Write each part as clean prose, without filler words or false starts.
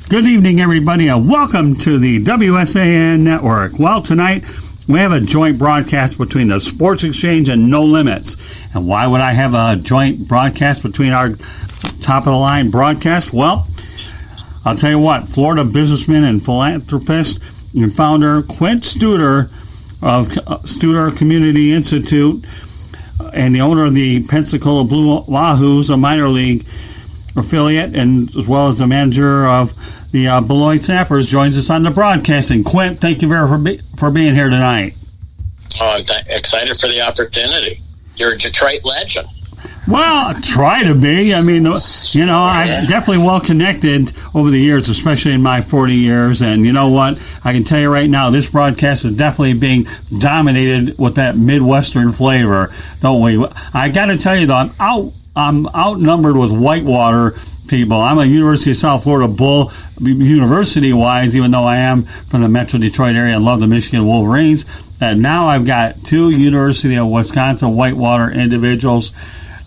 Good evening, everybody, and welcome to the WSAN Network. Well, tonight we have a joint broadcast between the Sports Exchange and No Limits. And why would I have a joint broadcast between our top-of-the-line broadcasts? Well, I'll tell you what, Florida businessman and philanthropist and founder Quint Studer of Studer Community Institute and the owner of the Pensacola Blue Wahoos, a minor league affiliate, and as well as the manager of the Beloit Sappers, joins us on the broadcasting. Quint, thank you for being here tonight. Oh, I'm excited for the opportunity. You're a Detroit legend. Well, I try to be. I mean, you know, I'm definitely well connected over the years, especially in my 40 years. And you know what? I can tell you right now, this broadcast is definitely being dominated with that Midwestern flavor, don't we? I got to tell you, though, I'm outnumbered with Whitewater people. I'm a University of South Florida Bull, university-wise, even though I am from the Metro Detroit area and love the Michigan Wolverines. And now I've got two University of Wisconsin Whitewater individuals,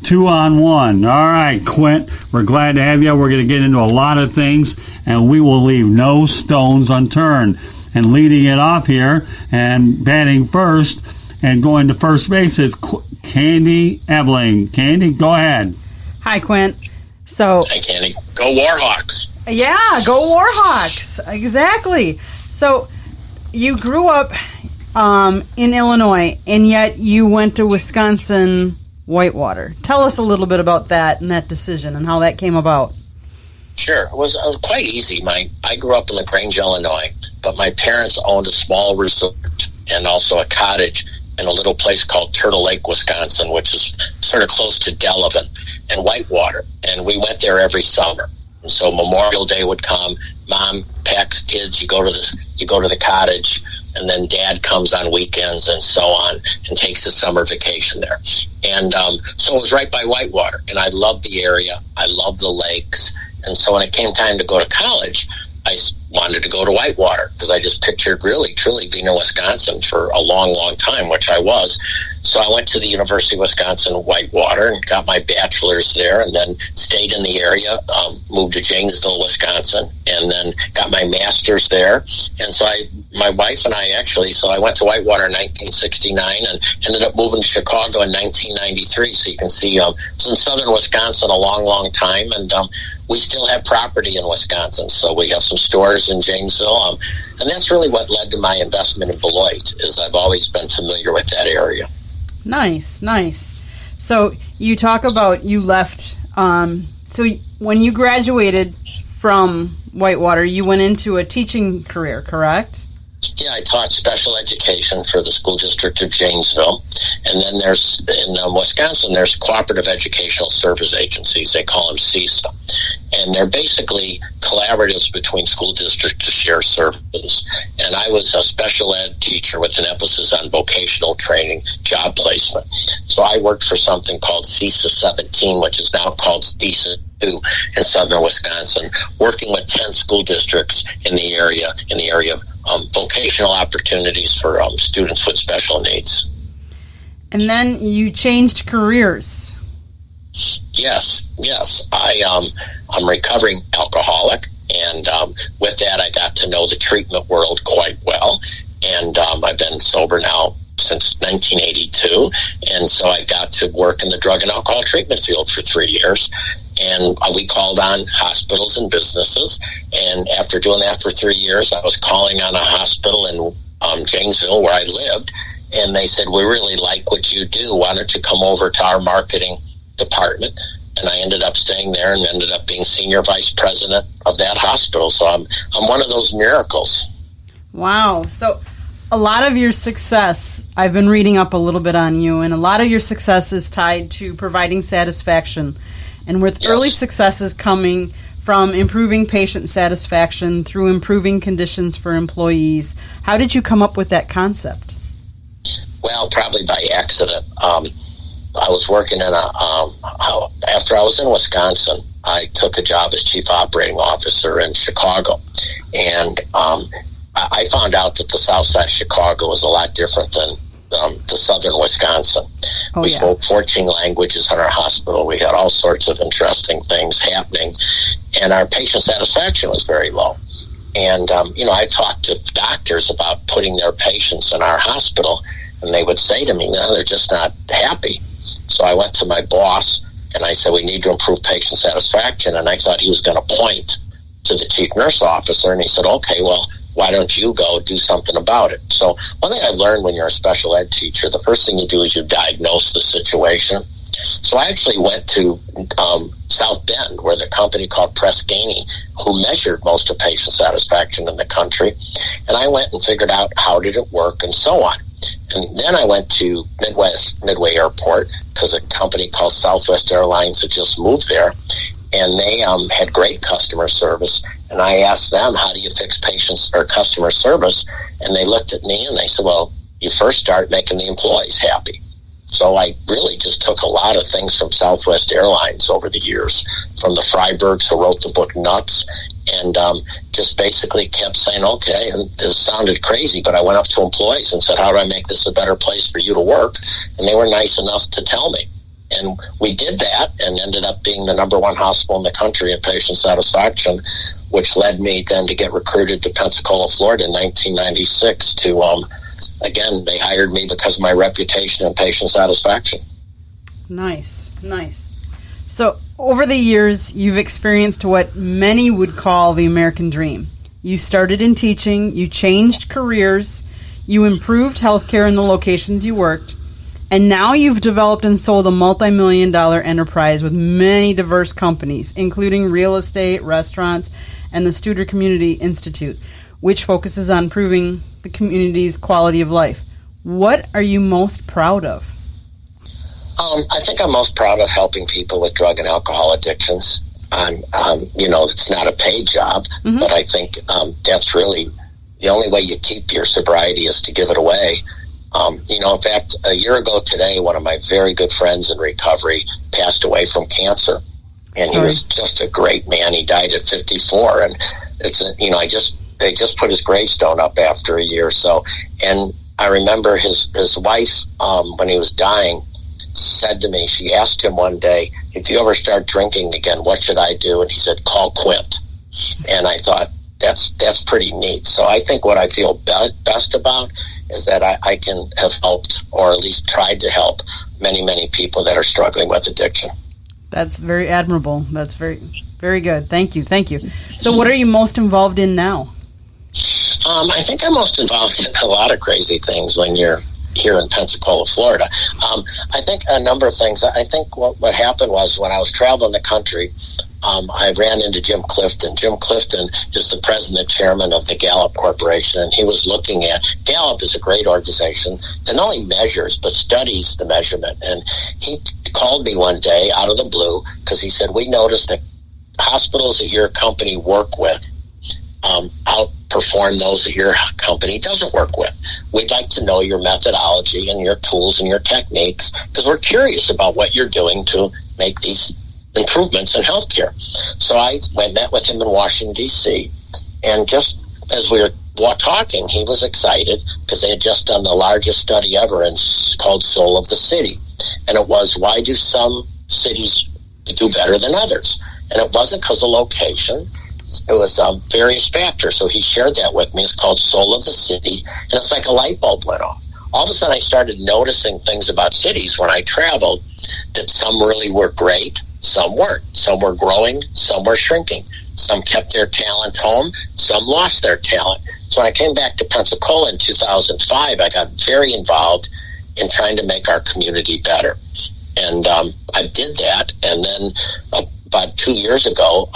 2-on-1. All right, Quint, we're glad to have you. We're going to get into a lot of things, and we will leave no stones unturned. And leading it off here and batting first and going to first base is Candy Ebling. Candy, go ahead. Hi, Quint. So, Hi, Candy. Go Warhawks. Yeah, go Warhawks. Exactly. So, you grew up in Illinois, and yet you went to Wisconsin Whitewater. Tell us a little bit about that and that decision and how that came about. Sure. It was quite easy. I grew up in LaGrange, Illinois, but my parents owned a small resort and also a cottage in a little place called Turtle Lake, Wisconsin, which is sort of close to Delavan and Whitewater. And we went there every summer. And so Memorial Day would come, Mom packs kids, you go to the cottage, and then Dad comes on weekends and so on and takes the summer vacation there. And so it was right by Whitewater, and I loved the area. I loved the lakes. And so when it came time to go to college, I wanted to go to Whitewater because I just pictured really, truly being in Wisconsin for a long, long time, which I was. So I went to the University of Wisconsin Whitewater and got my bachelor's there and then stayed in the area, moved to Janesville, Wisconsin, and then got my master's there. And so my wife and I I went to Whitewater in 1969 and ended up moving to Chicago in 1993. So you can see it's in southern Wisconsin a long, long time. And we still have property in Wisconsin. So we have some stores in Janesville. And that's really what led to my investment in Beloit, is I've always been familiar with that area. Nice. So you talk about you left. So when you graduated from Whitewater, you went into a teaching career, correct? Yeah, I taught special education for the school district of Janesville. And then in Wisconsin, there's cooperative educational service agencies. They call them CESA. And they're basically collaboratives between school districts to share services. And I was a special ed teacher with an emphasis on vocational training, job placement. So I worked for something called CESA 17, which is now called CESA 2 in southern Wisconsin, working with 10 school districts in the area of vocational opportunities for students with special needs. And then you changed careers. Yes. I'm a recovering alcoholic, and with that I got to know the treatment world quite well. And I've been sober now since 1982, and so I got to work in the drug and alcohol treatment field for 3 years. And we called on hospitals and businesses. And after doing that for 3 years, I was calling on a hospital in Janesville where I lived. And they said, we really like what you do. Why don't you come over to our marketing department? And I ended up staying there and ended up being senior vice president of that hospital. So I'm one of those miracles. Wow. So a lot of your success, I've been reading up a little bit on you, and a lot of your success is tied to providing satisfaction. And with early successes coming from improving patient satisfaction through improving conditions for employees, how did you come up with that concept? Well, probably by accident. I was working in after I was in Wisconsin, I took a job as chief operating officer in Chicago. And I found out that the south side of Chicago was a lot different than to southern Wisconsin. We spoke 14 languages in our hospital. We had all sorts of interesting things happening. and our patient satisfaction was very low. And, I talked to doctors about putting their patients in our hospital, and they would say to me, no, they're just not happy. So I went to my boss, and I said, we need to improve patient satisfaction. And I thought he was going to point to the chief nurse officer, and he said, okay, well, why don't you go do something about it? So one thing I learned when you're a special ed teacher, the first thing you do is you diagnose the situation. So I actually went to South Bend, where the company called Press Ganey, who measured most of patient satisfaction in the country, and I went and figured out how did it work and so on. And then I went to Midway Airport, because a company called Southwest Airlines had just moved there, and they had great customer service. And I asked them, how do you fix patients or customer service? And they looked at me and they said, well, you first start making the employees happy. So I really just took a lot of things from Southwest Airlines over the years, from the Freibergs who wrote the book Nuts, and just basically kept saying, okay, and it sounded crazy, but I went up to employees and said, how do I make this a better place for you to work? And they were nice enough to tell me. And we did that and ended up being the number one hospital in the country in patient satisfaction, which led me then to get recruited to Pensacola, Florida in 1996 to, again, they hired me because of my reputation in patient satisfaction. Nice. So over the years, you've experienced what many would call the American dream. You started in teaching, you changed careers, you improved healthcare in the locations you worked, and now you've developed and sold a multi-million-dollar enterprise with many diverse companies, including real estate, restaurants, and the Studer Community Institute, which focuses on improving the community's quality of life. What are you most proud of? I think I'm most proud of helping people with drug and alcohol addictions. It's not a paid job, but I think that's really the only way you keep your sobriety is to give it away. In fact, a year ago today, one of my very good friends in recovery passed away from cancer, and he was just a great man. He died at 54, and they just put his gravestone up after a year or so. And I remember his wife, when he was dying, said to me, she asked him one day, if you ever start drinking again, what should I do? And he said, call Quint. And I thought, that's pretty neat. So I think what I feel best about is that I can have helped, or at least tried to help, many, many people that are struggling with addiction. That's very admirable. That's very, very good. Thank you. So what are you most involved in now? I think I'm most involved in a lot of crazy things when you're here in Pensacola, Florida. I think a number of things. I think what happened was when I was traveling the country, I ran into Jim Clifton. Jim Clifton is the president chairman of the Gallup Corporation, and he was looking at, Gallup is a great organization that not only measures but studies the measurement. And he called me one day out of the blue because he said, we noticed that hospitals that your company work with outperform those that your company doesn't work with. We'd like to know your methodology and your tools and your techniques, because we're curious about what you're doing to make these improvements in healthcare. So I met with him in Washington, D.C., and just as we were talking, he was excited because they had just done the largest study ever, and it's called Soul of the City. And it was, why do some cities do better than others? And it wasn't because of location. It was various factors. So he shared that with me. It's called Soul of the City, and it's like a light bulb went off. All of a sudden, I started noticing things about cities when I traveled, that some really were great, some weren't. Some were growing, some were shrinking. Some kept their talent home, some lost their talent. So when I came back to Pensacola in 2005, I got very involved in trying to make our community better. And I did that, and then about 2 years ago,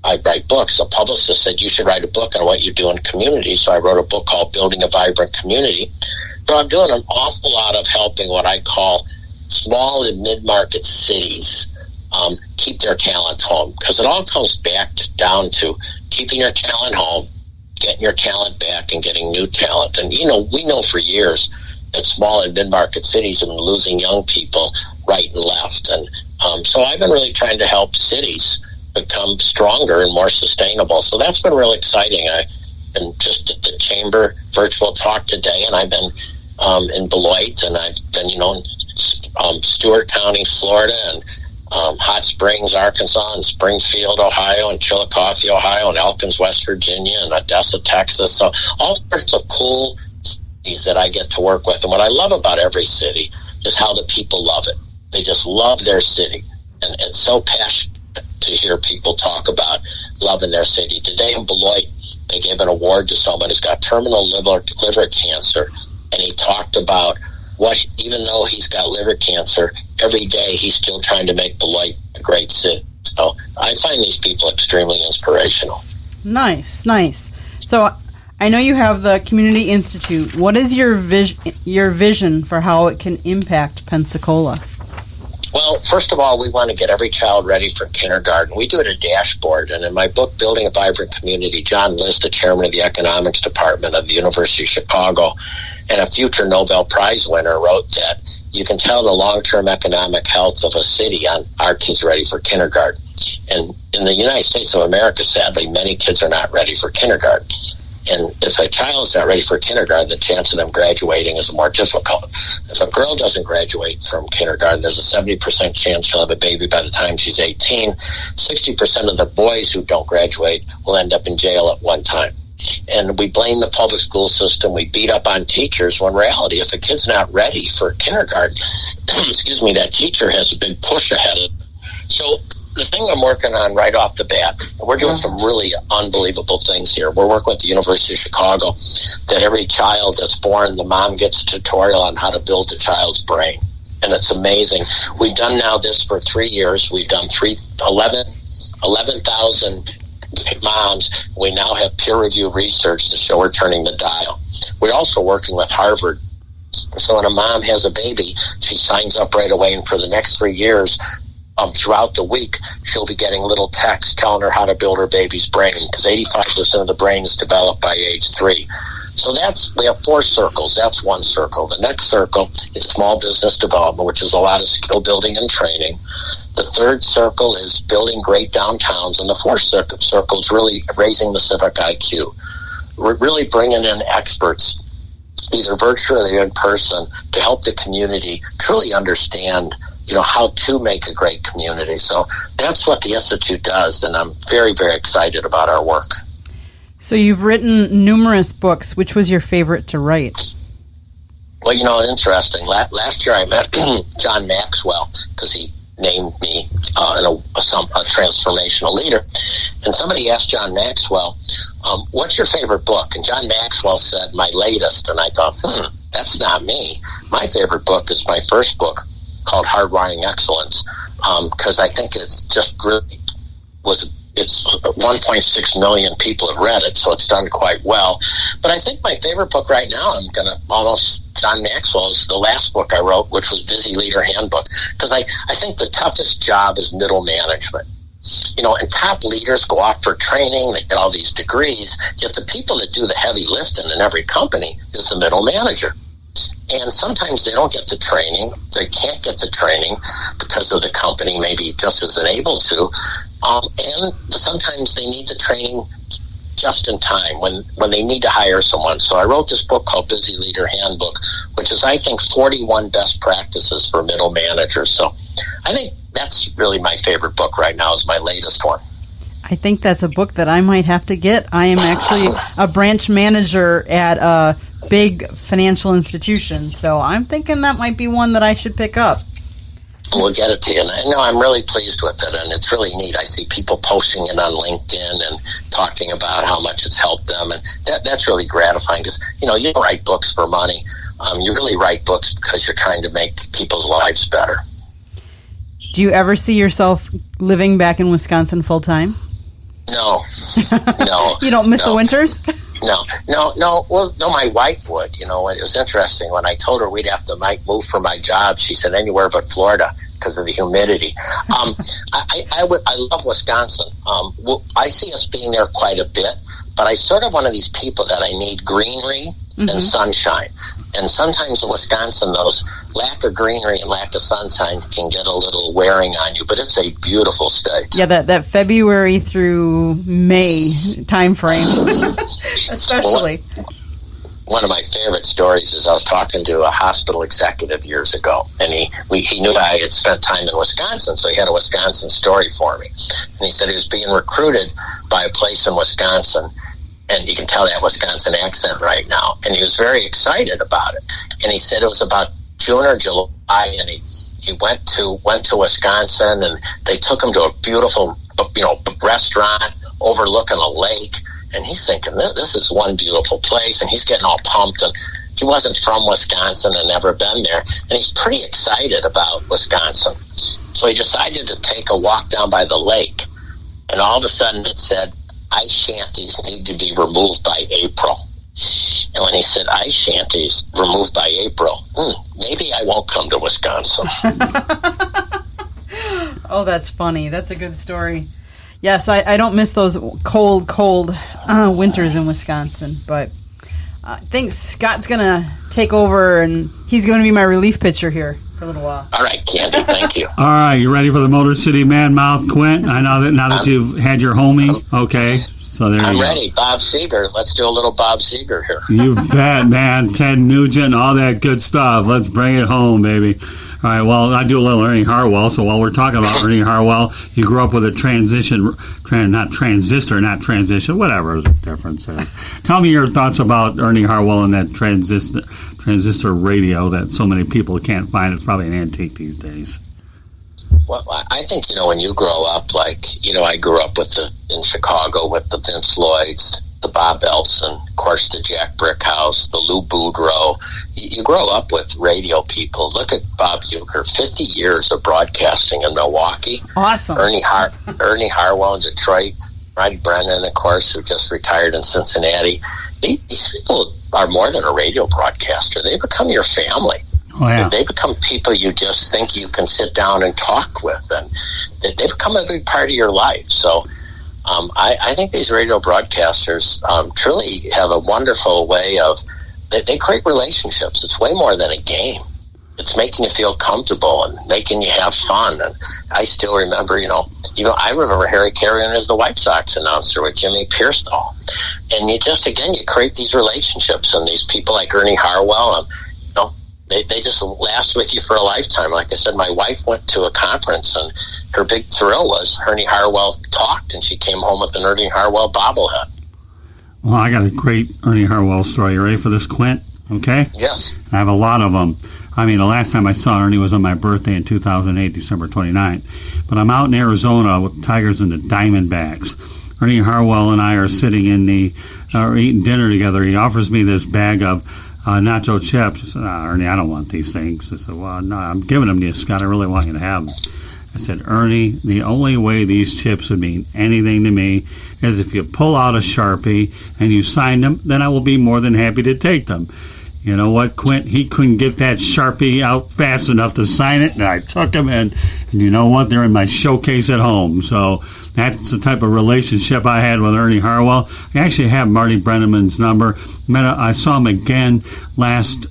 I write books. A publicist said, you should write a book on what you do in community. So I wrote a book called Building a Vibrant Community. So I'm doing an awful lot of helping what I call small and mid-market cities keep their talent home. Because it all comes back down to keeping your talent home, getting your talent back, and getting new talent. And, we know for years that small and mid-market cities have been losing young people right and left. And so I've been really trying to help cities become stronger and more sustainable. So that's been really exciting. I've been just at the Chamber virtual talk today, and I've been in Beloit, and I've been, in Stewart County, Florida, and Hot Springs, Arkansas, and Springfield, Ohio, and Chillicothe, Ohio, and Elkins, West Virginia, and Odessa, Texas. So all sorts of cool cities that I get to work with. And what I love about every city is how the people love it. They just love their city. And it's so passionate to hear people talk about loving their city. Today in Beloit, they gave an award to someone who's got terminal liver cancer, and he talked about even though he's got liver cancer, every day he's still trying to make Beloit a great city. So I find these people extremely inspirational. Nice. So I know you have the Community Institute. What is your vision for how it can impact Pensacola? Well, first of all, we want to get every child ready for kindergarten. We do it a dashboard. And in my book, Building a Vibrant Community, John List, the chairman of the economics department of the University of Chicago, and a future Nobel Prize winner, wrote that you can tell the long-term economic health of a city on are kids ready for kindergarten. And in the United States of America, sadly, many kids are not ready for kindergarten. And if a child is not ready for kindergarten, the chance of them graduating is more difficult. If a girl doesn't graduate from kindergarten, there's a 70% chance she'll have a baby by the time she's 18. 60% of the boys who don't graduate will end up in jail at one time. And we blame the public school system. We beat up on teachers when in reality, if a kid's not ready for kindergarten, that teacher has a big push ahead of them. So the thing I'm working on right off the bat, and we're doing some really unbelievable things here. We're working with the University of Chicago that every child that's born, the mom gets a tutorial on how to build the child's brain. And it's amazing. We've done now this for 3 years. We've done 11,000 moms. We now have peer-reviewed research to show we're turning the dial. We're also working with Harvard. So when a mom has a baby, she signs up right away, and for the next 3 years, throughout the week, she'll be getting little texts telling her how to build her baby's brain, because 85% of the brain is developed by age 3. So we have 4 circles. That's one circle. The next circle is small business development, which is a lot of skill building and training. The third circle is building great downtowns. And the fourth circle is really raising the civic IQ. We're really bringing in experts, either virtually or in person, to help the community truly understand how to make a great community. So that's what the Institute does, and I'm very, very excited about our work. So you've written numerous books. Which was your favorite to write? Well, interesting. Last year I met John Maxwell, because he named me a transformational leader. And somebody asked John Maxwell, what's your favorite book? And John Maxwell said, my latest. And I thought, that's not me. My favorite book is my first book, called Hardwiring Excellence, because I think it's just really it's 1.6 million people have read it, so it's done quite well. But I think my favorite book right now, John Maxwell's, the last book I wrote, which was Busy Leader Handbook, because I think the toughest job is middle management. And top leaders go out for training, they get all these degrees, yet the people that do the heavy lifting in every company is the middle manager. And sometimes they don't get the training. They can't get the training because of the company maybe just isn't able to. And sometimes they need the training just in time when they need to hire someone. So I wrote this book called Busy Leader Handbook, which is, I think, 41 best practices for middle managers. So I think that's really my favorite book right now, is my latest one. I think that's a book that I might have to get. I am actually a branch manager at a big financial institution, so I'm thinking that might be one that I should pick up. We'll get it to you. And I know I'm really pleased with it, and it's really neat. I see people posting it on LinkedIn and talking about how much it's helped them, and that's really gratifying, because, you don't write books for money. You really write books because you're trying to make people's lives better. Do you ever see yourself living back in Wisconsin full-time? No. You don't miss the winters? No. Well, no, my wife would. It was interesting. When I told her we'd have to move for my job, she said anywhere but Florida because of the humidity. I love Wisconsin. I see us being there quite a bit, but I sort of one of these people that I need greenery and sunshine. And sometimes in Wisconsin, those lack of greenery and lack of sunshine can get a little wearing on you, but it's a beautiful state. Yeah, that February through May time frame, especially. one of my favorite stories is I was talking to a hospital executive years ago, and he knew I had spent time in Wisconsin, so he had a Wisconsin story for me. And he said he was being recruited by a place in Wisconsin, and you can tell that Wisconsin accent right now. And he was very excited about it. And he said it was about June or July, and he went to Wisconsin, and they took him to a beautiful, restaurant overlooking a lake. And he's thinking, this is one beautiful place, and he's getting all pumped. And he wasn't from Wisconsin and never been there, and he's pretty excited about Wisconsin. So he decided to take a walk down by the lake, and all of a sudden it said, ice shanties need to be removed by April. And when he said ice shanties removed by April, maybe I won't come to Wisconsin. Oh, that's funny. That's a good story. Yes, I don't miss those cold winters in Wisconsin, but I think Scott's going to take over, and he's going to be my relief pitcher here for a little while. All right, Candy, thank you. All right, you ready for the Motor City Man Mouth, Quint? I know that you've had your homie. Okay, so there you go. I'm ready. Bob Seger. Let's do a little Bob Seger here. You bet, man. Ted Nugent, all that good stuff. Let's bring it home, baby. All right, well, I do a little Ernie Harwell, so while we're talking about Ernie Harwell, you grew up with a whatever the difference is. Tell me your thoughts about Ernie Harwell and that transistor radio that so many people can't find. It's probably an antique these days. Well, I think, when you grow up, I grew up in Chicago with the Vince Lloyds, the Bob Elson, of course, the Jack Brickhouse, the Lou Boudreau. You grow up with radio people. Look at Bob Uecker, 50 years of broadcasting in Milwaukee. Awesome. Ernie Harwell in Detroit. Roddy Brennan, of course, who just retired in Cincinnati. These people are more than a radio broadcaster. They become your family. Oh, yeah. They become people you just think you can sit down and talk with, and they become a big part of your life. So I think these radio broadcasters truly have a wonderful way of, they create relationships. It's way more than a game. It's making you feel comfortable and making you have fun. And I still remember, I remember Harry Carrion as the White Sox announcer with Jimmy Piersall. And you create these relationships, and these people like Ernie Harwell, they just last with you for a lifetime. Like I said, my wife went to a conference, and her big thrill was Ernie Harwell talked, and she came home with an Ernie Harwell bobblehead. Well, I got a great Ernie Harwell story. You ready for this, Quint? Okay? Yes. I have a lot of them. I mean, the last time I saw Ernie was on my birthday in 2008, December 29th. But I'm out in Arizona with the Tigers and the Diamondbacks. Ernie Harwell and I are sitting eating dinner together. He offers me this bag of nacho chips. I said, Ernie, I don't want these things. I said, well, no, I'm giving them to you, Scott. I really want you to have them. I said, Ernie, the only way these chips would mean anything to me is if you pull out a Sharpie and you sign them, then I will be more than happy to take them. You know what, Quint? He couldn't get that Sharpie out fast enough to sign it, and I took them, and you know what? They're in my showcase at home. So that's the type of relationship I had with Ernie Harwell. I actually have Marty Brenneman's number. I saw him again last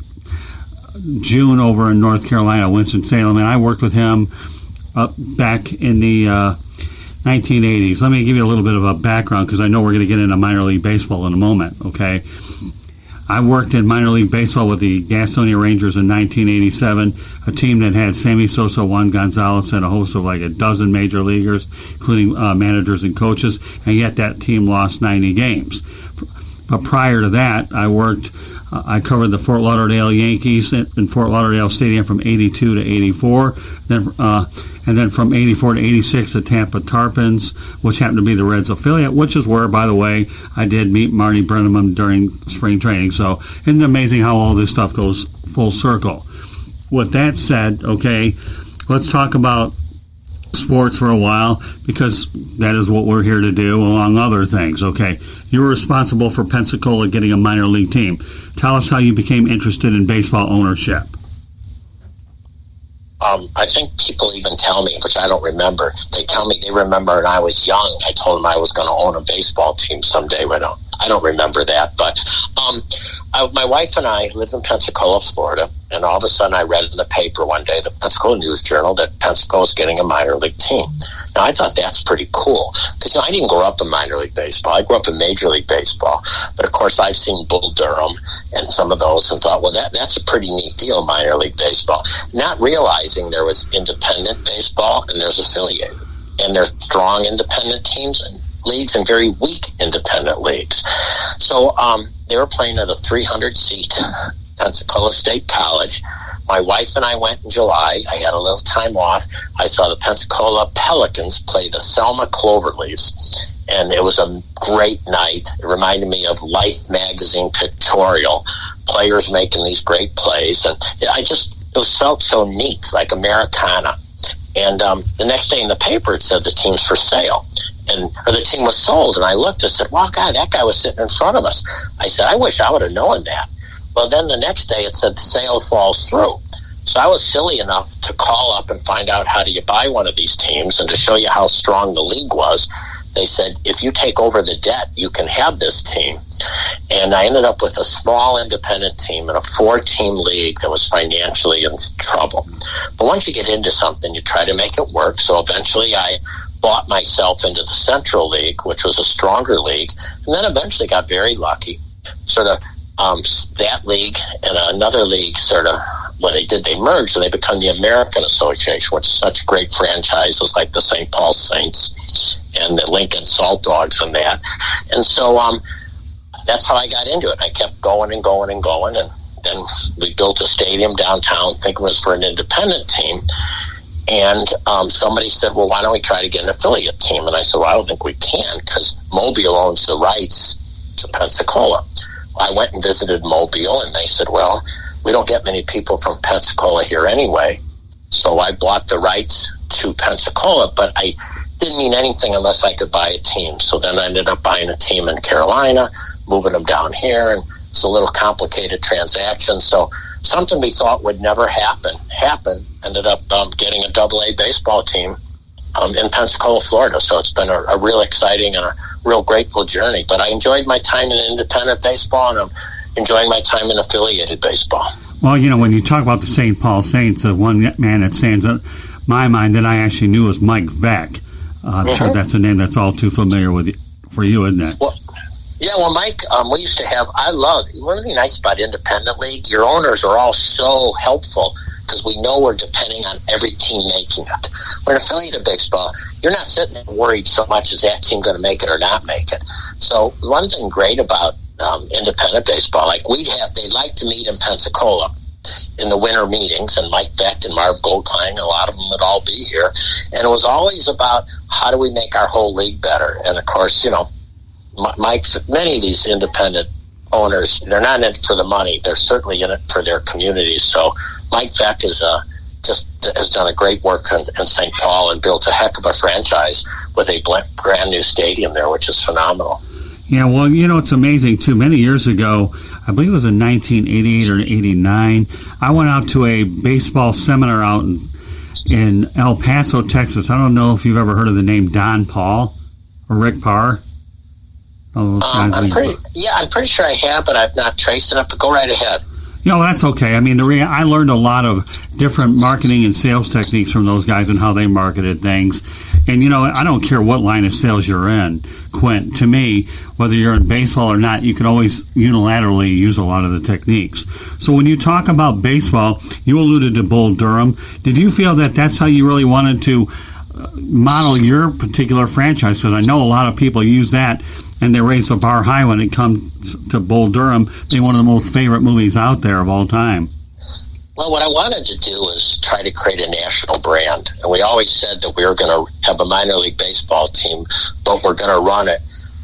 June over in North Carolina, Winston-Salem, and I worked with him back in the 1980s. Let me give you a little bit of a background, because I know we're going to get into minor league baseball in a moment, okay? I worked in minor league baseball with the Gastonia Rangers in 1987, a team that had Sammy Sosa, Juan Gonzalez, and a host of like a dozen major leaguers, including managers and coaches, and yet that team lost 90 games. But prior to that, I covered the Fort Lauderdale Yankees in Fort Lauderdale Stadium from 82 to 84, and then from 84 to 86, the Tampa Tarpons, which happened to be the Reds affiliate, which is where, by the way, I did meet Marty Brenneman during spring training. So isn't it amazing how all this stuff goes full circle? With that said, okay, let's talk about sports for a while, because that is what we're here to do, among other things, okay? You were responsible for Pensacola getting a minor league team. Tell us how you became interested in baseball ownership. I think people even tell me, which I don't remember, they tell me they remember when I was young, I told them I was going to own a baseball team someday. I don't remember that. But my wife and I live in Pensacola, Florida. And all of a sudden I read in the paper one day, the Pensacola News Journal, that Pensacola is getting a minor league team. Now, I thought that's pretty cool because I didn't grow up in minor league baseball. I grew up in Major League Baseball. But, of course, I've seen Bull Durham and some of those and thought, well, that's a pretty neat deal, minor league baseball. Not realizing there was independent baseball and there's affiliated. And there's strong independent teams and leagues and very weak independent leagues. So they were playing at a 300-seat Pensacola State College. My wife and I went in July. I had a little time off. I saw the Pensacola Pelicans play the Selma Cloverleafs, and it was a great night. It reminded me of Life magazine pictorial, players making these great plays, and it felt so neat, like Americana. And the next day in the paper, it said the team's for sale. Or the team was sold, and I looked and said, well, God, that guy was sitting in front of us. I said, I wish I would have known that. Well, then the next day it said the sale falls through. So I was silly enough to call up and find out how do you buy one of these teams, and to show you how strong the league was, they said, if you take over the debt, you can have this team. And I ended up with a small independent team in a 4-team league that was financially in trouble. But once you get into something, you try to make it work. So eventually I bought myself into the Central League, which was a stronger league, and then eventually got very lucky. Sort of that league and another league when they merged, and they become the American Association, which is such great franchises like the St. Paul Saints and the Lincoln Salt Dogs and that. And so that's how I got into it. I kept going and going and going, and then we built a stadium downtown, thinking it was for an independent team. And somebody said, well, why don't we try to get an affiliate team? And I said, well, I don't think we can because Mobile owns the rights to Pensacola. I went and visited Mobile, and they said, well, we don't get many people from Pensacola here anyway. So I bought the rights to Pensacola, but I didn't mean anything unless I could buy a team. So then I ended up buying a team in Carolina, moving them down here, and it's a little complicated transaction. So something we thought would never happened, ended up getting a AA baseball team in Pensacola, Florida. So it's been a real exciting and a real grateful journey. But I enjoyed my time in independent baseball, and I'm enjoying my time in affiliated baseball. Well, when you talk about the St. Paul Saints, the one man that stands in my mind that I actually knew was Mike Veck. I'm sure that's a name that's all too familiar for you, isn't it? Well, Mike, we used to have, one of the nice about independent league, your owners are all so helpful because we know we're depending on every team making it. When affiliated baseball, you're not sitting there worried so much is that team going to make it or not make it. So one thing great about independent baseball, they'd like to meet in Pensacola in the winter meetings, and Mike Beck and Marv Goldklein, a lot of them would all be here. And it was always about how do we make our whole league better. And of course, Mike, many of these independent owners, they're not in it for the money. They're certainly in it for their communities. So Mike Beck has done a great work in St. Paul and built a heck of a franchise with a brand new stadium there, which is phenomenal. Yeah, well, it's amazing, too. Many years ago, I believe it was in 1988 or 89, I went out to a baseball seminar out in El Paso, Texas. I don't know if you've ever heard of the name Don Paul or Rick Parr. I'm pretty sure I have, but I've not traced it up. But go right ahead. That's okay. I mean, I learned a lot of different marketing and sales techniques from those guys and how they marketed things. And, I don't care what line of sales you're in, Quint. To me, whether you're in baseball or not, you can always unilaterally use a lot of the techniques. So when you talk about baseball, you alluded to Bull Durham. Did you feel that that's how you really wanted to model your particular franchise? Because I know a lot of people use that, and they raise the bar high when it comes to Bull Durham being one of the most favorite movies out there of all time. Well, what I wanted to do was try to create a national brand. And we always said that we were going to have a minor league baseball team, but we're going to run it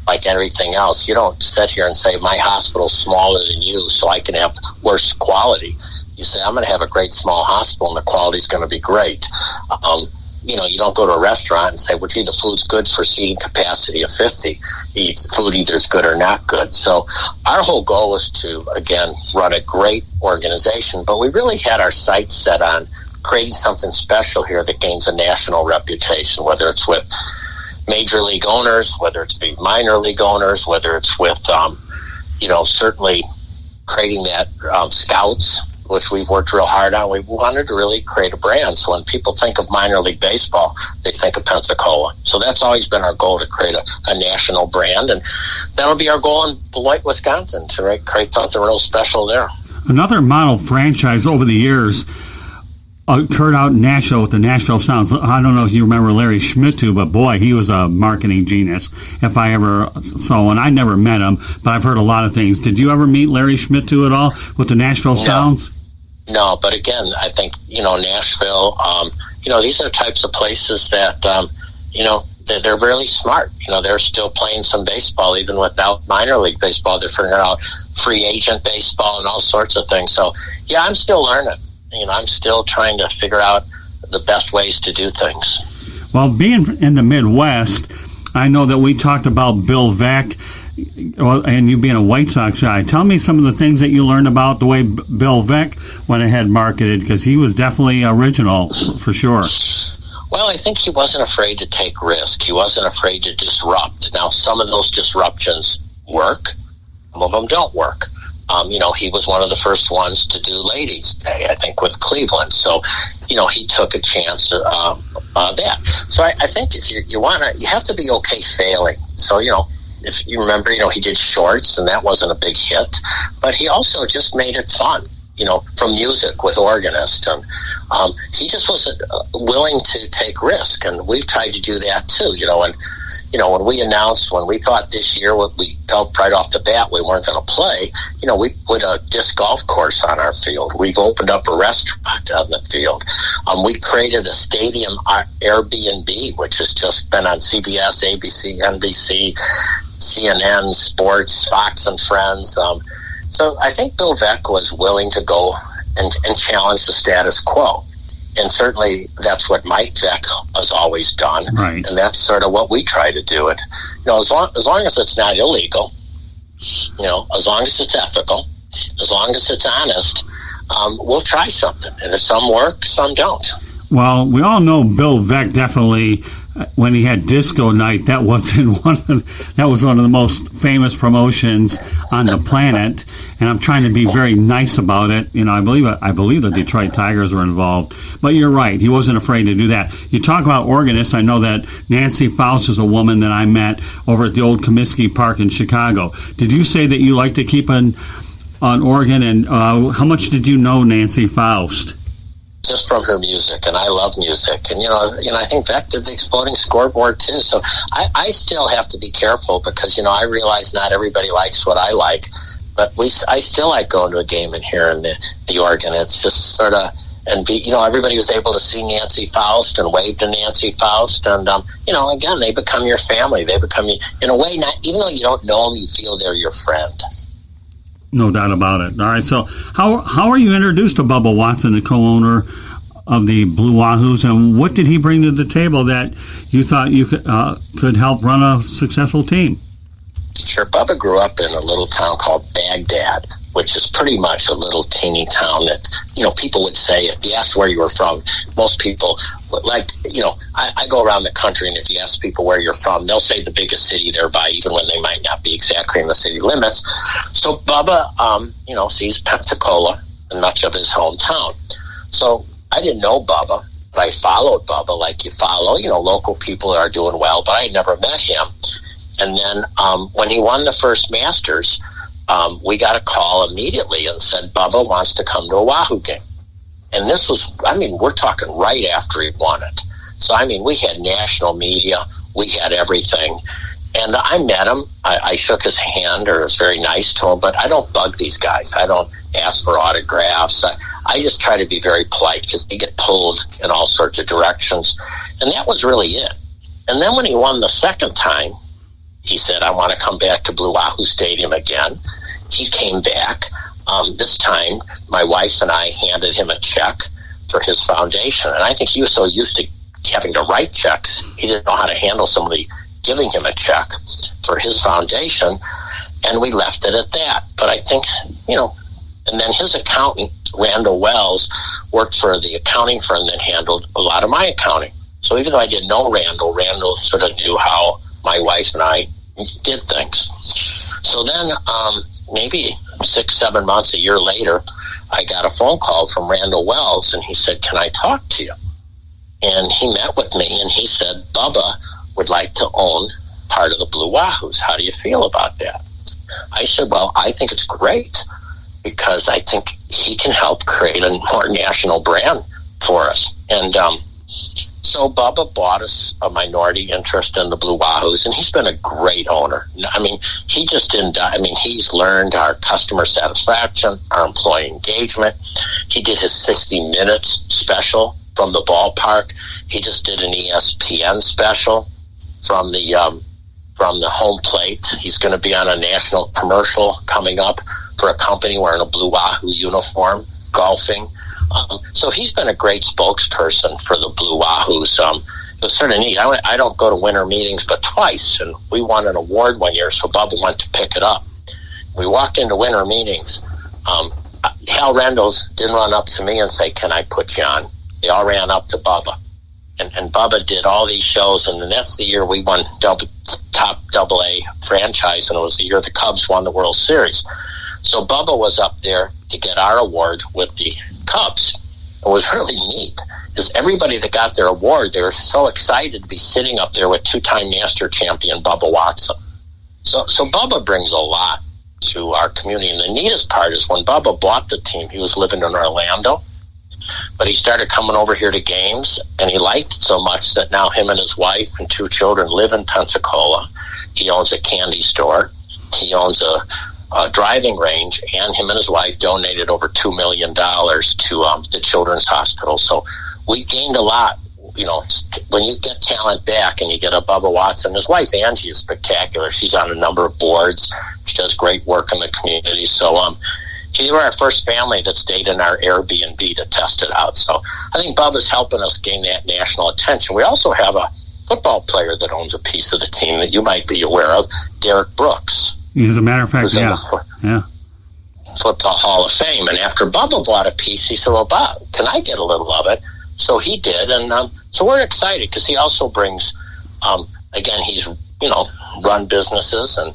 like everything else. You don't sit here and say, my hospital's smaller than you, so I can have worse quality. You say, I'm going to have a great small hospital, and the quality's going to be great. You don't go to a restaurant and say, well, gee, the food's good for seating capacity of 50. Food either is good or not good. So our whole goal was to, again, run a great organization, but we really had our sights set on creating something special here that gains a national reputation, whether it's with major league owners, whether it's with minor league owners, whether it's with, certainly creating that scouts which we've worked real hard on. We wanted to really create a brand. So when people think of minor league baseball, they think of Pensacola. So that's always been our goal, to create a national brand. And that'll be our goal in Beloit, Wisconsin, to create something real special there. Another model franchise over the years occurred out in Nashville with the Nashville Sounds. I don't know if you remember Larry Schmidt too, but boy, he was a marketing genius if I ever saw one. I never met him, but I've heard a lot of things. Did you ever meet Larry Schmidt too at all with the Nashville Sounds? No, but again, I think, Nashville, these are types of places that, they're really smart. They're still playing some baseball even without minor league baseball. They're figuring out free agent baseball and all sorts of things. So, yeah, I'm still learning. I'm still trying to figure out the best ways to do things. Well, being in the Midwest, I know that we talked about Bill Veeck, and you being a White Sox guy. Tell me some of the things that you learned about the way Bill Veeck went ahead and marketed, because he was definitely original, for sure. Well, I think he wasn't afraid to take risk. He wasn't afraid to disrupt. Now, some of those disruptions work. Some of them don't work. He was one of the first ones to do Ladies' Day, I think, with Cleveland. So, he took a chance that. So I think if you have to be okay failing. So, if you remember, he did Shorts, and that wasn't a big hit. But he also just made it fun, from music with organist. And he just wasn't willing to take risk. And we've tried to do that too, when we announced, when we thought this year, we felt right off the bat we weren't going to play, we put a disc golf course on our field. We've opened up a restaurant on the field. We created a stadium Airbnb, which has just been on CBS, ABC, NBC, CNN, Sports, Fox and Friends. So I think Bill Veeck was willing to go and challenge the status quo. And certainly that's what Mike Veeck has always done. Right. And that's sort of what we try to do. It, as long as it's not illegal, as long as it's ethical, as long as it's honest, we'll try something. And if some work, some don't. Well, we all know Bill Veeck definitely, when he had Disco Night, that was one of the most famous promotions on the planet. And I'm trying to be very nice about it. I believe the Detroit Tigers were involved. But you're right, he wasn't afraid to do that. You talk about organists. I know that Nancy Faust is a woman that I met over at the old Comiskey Park in Chicago. Did you say that you like to keep an organ? And how much did you know Nancy Faust? Just from her music, and I love music. And, I think Veeck did the Exploding Scoreboard, too. So I still have to be careful because, I realize not everybody likes what I like. But I still like going to a game and hearing the organ. It's just sort of, and everybody was able to see Nancy Faust and wave to Nancy Faust. And, again, they become your family. They become, in a way, not even though you don't know them, you feel they're your friend. No doubt about it. All right, so how are you introduced to Bubba Watson, the co-owner of the Blue Wahoos, and what did he bring to the table that you thought you could help run a successful team? Sure. Bubba grew up in a little town called Baghdad, which is pretty much a little teeny town that, people would say, if you asked where you were from, most people, I go around the country, and if you ask people where you're from, they'll say the biggest city thereby, even when they might not be exactly in the city limits. So Bubba, sees Pensacola and much of his hometown. So I didn't know Bubba, but I followed Bubba like you follow, local people are doing well, but I had never met him. And then when he won the first Masters, we got a call immediately and said, Bubba wants to come to a Wahoo game. And this was, we're talking right after he won it. So, we had national media, we had everything. And I met him, I shook his hand, or was very nice to him, but I don't bug these guys. I don't ask for autographs. I just try to be very polite because they get pulled in all sorts of directions. And that was really it. And then when he won the second time, he said, I want to come back to Blue Wahoo Stadium again. He came back. This time, my wife and I handed him a check for his foundation. And I think he was so used to having to write checks, he didn't know how to handle somebody giving him a check for his foundation. And we left it at that. But I think, and then his accountant, Randall Wells, worked for the accounting firm that handled a lot of my accounting. So even though I didn't know Randall sort of knew how my wife and I did things. So then maybe 6-7 months, a year later, I got a phone call from Randall Wells, and he said, "Can I talk to you?" And he met with me, and he said, "Bubba would like to own part of the Blue Wahoos. How do you feel about that?" I said, "Well, I think it's great, because I think he can help create a more national brand for us." And so Bubba bought us a minority interest in the Blue Wahoos, and he's been a great owner. I mean, he just didn't. I mean, he's learned our customer satisfaction, our employee engagement. He did his 60 Minutes special from the ballpark. He just did an ESPN special from the home plate. He's going to be on a national commercial coming up for a company wearing a Blue Wahoo uniform, golfing. So he's been a great spokesperson for the Blue Wahoos. It was sort of neat. I don't go to winter meetings but twice, and we won an award one year, so Bubba went to pick it up. We walked into winter meetings. Hal Rendels didn't run up to me and say, "Can I put you on?" They all ran up to Bubba. And Bubba did all these shows, and that's the year we won top AA franchise, and it was the year the Cubs won the World Series. So Bubba was up there to get our award with the Cubs. It was really neat, because everybody that got their award, they were so excited to be sitting up there with two-time Master champion Bubba Watson. So Bubba brings a lot to our community, and the neatest part is when Bubba bought the team, he was living in Orlando, but he started coming over here to games, and he liked it so much that now him and his wife and two children live in Pensacola. He owns a candy store. He owns a driving range, and him and his wife donated over $2 million to the Children's Hospital. So we gained a lot. You know, when you get talent back and you get a Bubba Watson, his wife Angie is spectacular. She's on a number of boards. She does great work in the community. So they were our first family that stayed in our Airbnb to test it out. So I think Bubba's helping us gain that national attention. We also have a football player that owns a piece of the team that you might be aware of, Derek Brooks. As a matter of fact, yeah. Football Hall of Fame. And after Bubba bought a piece, he said, "Well, Bob, can I get a little of it?" So he did. And so we're excited, because he also brings, again, he's, run businesses and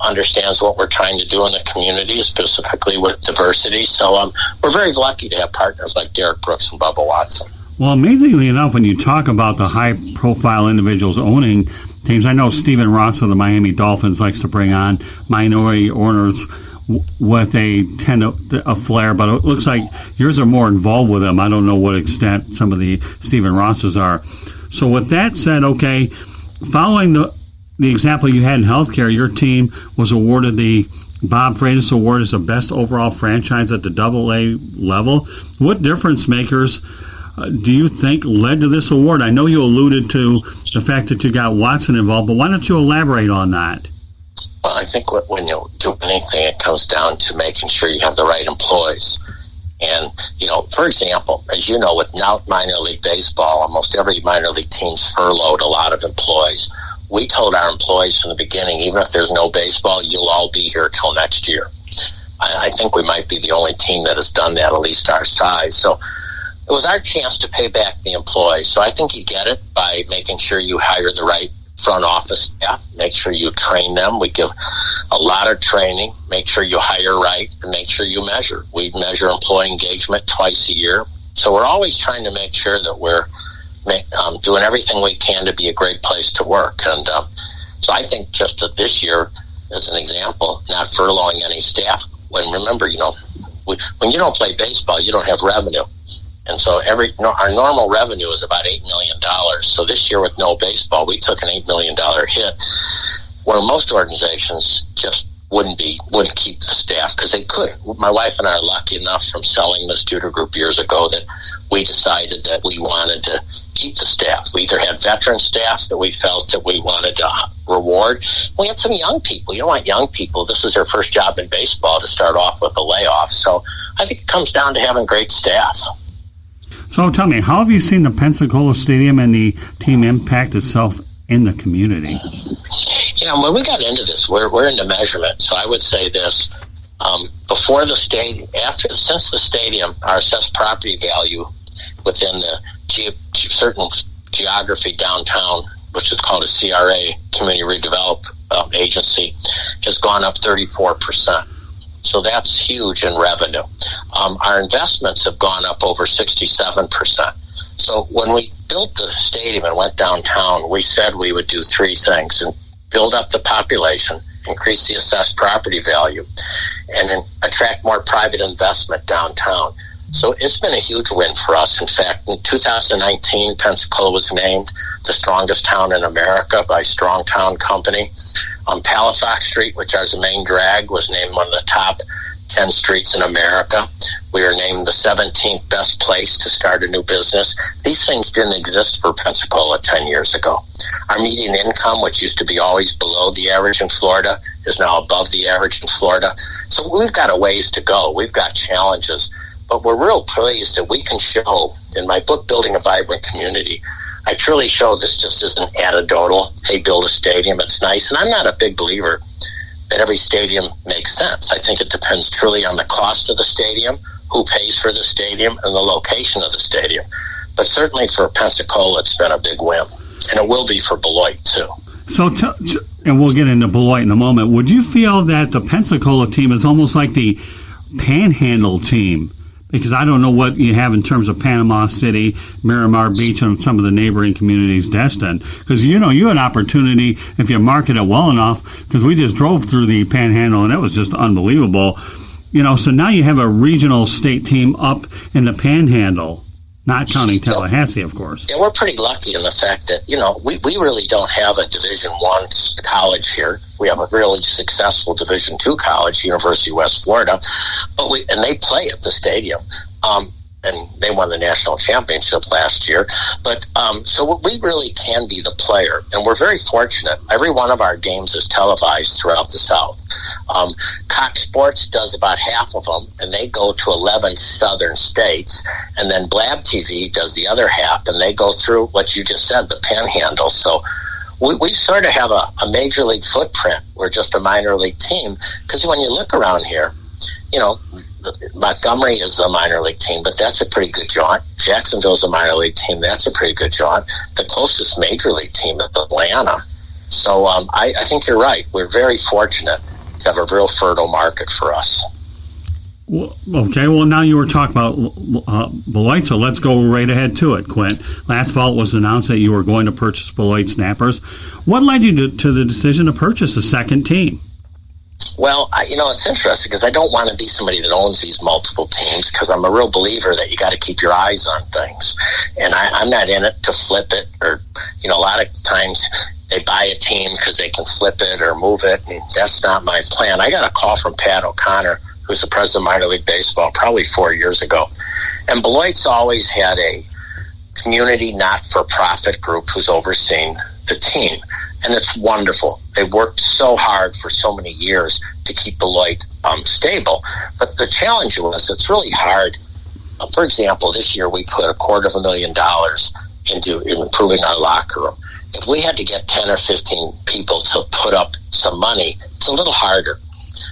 understands what we're trying to do in the community, specifically with diversity. So we're very lucky to have partners like Derek Brooks and Bubba Watson. Well, amazingly enough, when you talk about the high-profile individuals owning teams, I know Stephen Ross of the Miami Dolphins likes to bring on minority owners with a flair, but it looks like yours are more involved with them. I don't know what extent some of the Stephen Rosses are. So with that said, okay, following the example you had in healthcare, your team was awarded the Bob Freitas Award as the best overall franchise at the AA level. What difference makers do you think led to this award? I know you alluded to the fact that you got Watson involved, but why don't you elaborate on that? Well, I think when you do anything, it comes down to making sure you have the right employees. And, for example, as you know, with now minor league baseball, almost every minor league team's furloughed a lot of employees. We told our employees from the beginning, even if there's no baseball, you'll all be here till next year. I think we might be the only team that has done that, at least our size. So it was our chance to pay back the employees. So I think you get it by making sure you hire the right front office staff, make sure you train them. We give a lot of training, make sure you hire right, and make sure you measure. We measure employee engagement twice a year. So we're always trying to make sure that we're doing everything we can to be a great place to work. And so I think just this year, as an example, not furloughing any staff. Remember, when you don't play baseball, you don't have revenue. And so our normal revenue is about $8 million. So this year with no baseball, we took an $8 million hit, where most organizations just wouldn't keep the staff, because they couldn't. My wife and I are lucky enough from selling the Studer Group years ago that we decided that we wanted to keep the staff. We either had veteran staff that we felt that we wanted to reward. We had some young people. You don't want young people, this is their first job in baseball, to start off with a layoff. So I think it comes down to having great staff. So tell me, how have you seen the Pensacola Stadium and the team impact itself in the community? When we got into this, we're into measurement. So I would say this: before the stadium, since the stadium, our assessed property value within the certain geography downtown, which is called a CRA, Community Redevelop Agency, has gone up 34%. So that's huge in revenue. Our investments have gone up over 67%. So when we built the stadium and went downtown, we said we would do three things: and build up the population, increase the assessed property value, and then attract more private investment downtown. So it's been a huge win for us. In fact, in 2019, Pensacola was named the strongest town in America by Strong Town Company. Palafox Street, which is the main drag, was named one of the top 10 streets in America. We were named the 17th best place to start a new business. These things didn't exist for Pensacola 10 years ago. Our median income, which used to be always below the average in Florida, is now above the average in Florida. So we've got a ways to go. We've got challenges. But we're real pleased that we can show, in my book, Building a Vibrant Community, I truly show this just isn't anecdotal. Hey, build a stadium, it's nice. And I'm not a big believer that every stadium makes sense. I think it depends truly on the cost of the stadium, who pays for the stadium, and the location of the stadium. But certainly for Pensacola, it's been a big win. And it will be for Beloit, too. So, and we'll get into Beloit in a moment. Would you feel that the Pensacola team is almost like the Panhandle team? Because I don't know what you have in terms of Panama City, Miramar Beach, and some of the neighboring communities, Destin. Because, you had an opportunity, if you market it well enough, because we just drove through the Panhandle, and it was just unbelievable. So now you have a regional state team up in the Panhandle, not counting Tallahassee, of course. Yeah, we're pretty lucky in the fact that, we really don't have a Division I college here. We have a really successful Division II college, University of West Florida, and they play at the stadium. And they won the national championship last year. But so we really can be the player, and we're very fortunate. Every one of our games is televised throughout the South. Cox Sports does about half of them, and they go to 11 southern states. And then Blab TV does the other half, and they go through what you just said, the Panhandle. So we sort of have a major league footprint. We're just a minor league team, because when you look around here, Montgomery is a minor league team, but that's a pretty good jaunt. Jacksonville's a minor league team. That's a pretty good jaunt. The closest major league team is Atlanta. So I think you're right. We're very fortunate to have a real fertile market for us. Well, okay, well, now you were talking about Beloit, so let's go right ahead to it, Quint. Last fall it was announced that you were going to purchase Beloit Snappers. What led you to the decision to purchase a second team? Well, it's interesting because I don't want to be somebody that owns these multiple teams, because I'm a real believer that you got to keep your eyes on things. And I'm not in it to flip it, or, a lot of times they buy a team because they can flip it or move it, and that's not my plan. I got a call from Pat O'Connor, who's the president of minor league baseball, probably 4 years ago. And Beloit's always had a community not-for-profit group who's overseen the team. And it's wonderful. They worked so hard for so many years to keep Beloit stable. But the challenge was, it's really hard. For example, this year we put $250,000 into improving our locker room. If we had to get 10 or 15 people to put up some money, it's a little harder.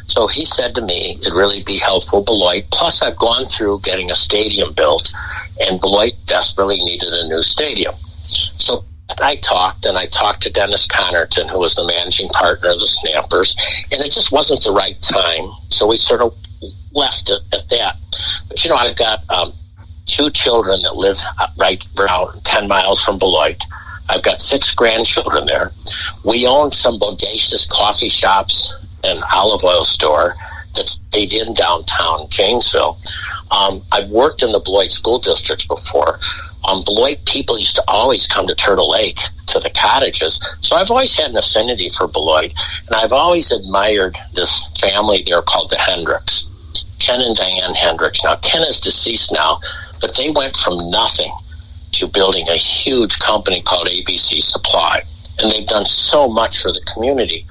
So he said to me, it'd really be helpful, Beloit. Plus, I've gone through getting a stadium built, and Beloit desperately needed a new stadium. So I talked to Dennis Connerton, who was the managing partner of the Snappers, and it just wasn't the right time. So we sort of left it at that. But, I've got 2 children that live right around 10 miles from Beloit. I've got 6 grandchildren there. We own some bodacious coffee shops and olive oil store that's stayed in downtown Janesville. I've worked in the Beloit school districts before. Beloit people used to always come to Turtle Lake, to the cottages. So I've always had an affinity for Beloit, and I've always admired this family there called the Hendricks, Ken and Diane Hendricks. Now, Ken is deceased now, but they went from nothing to building a huge company called ABC Supply, and they've done so much for the community.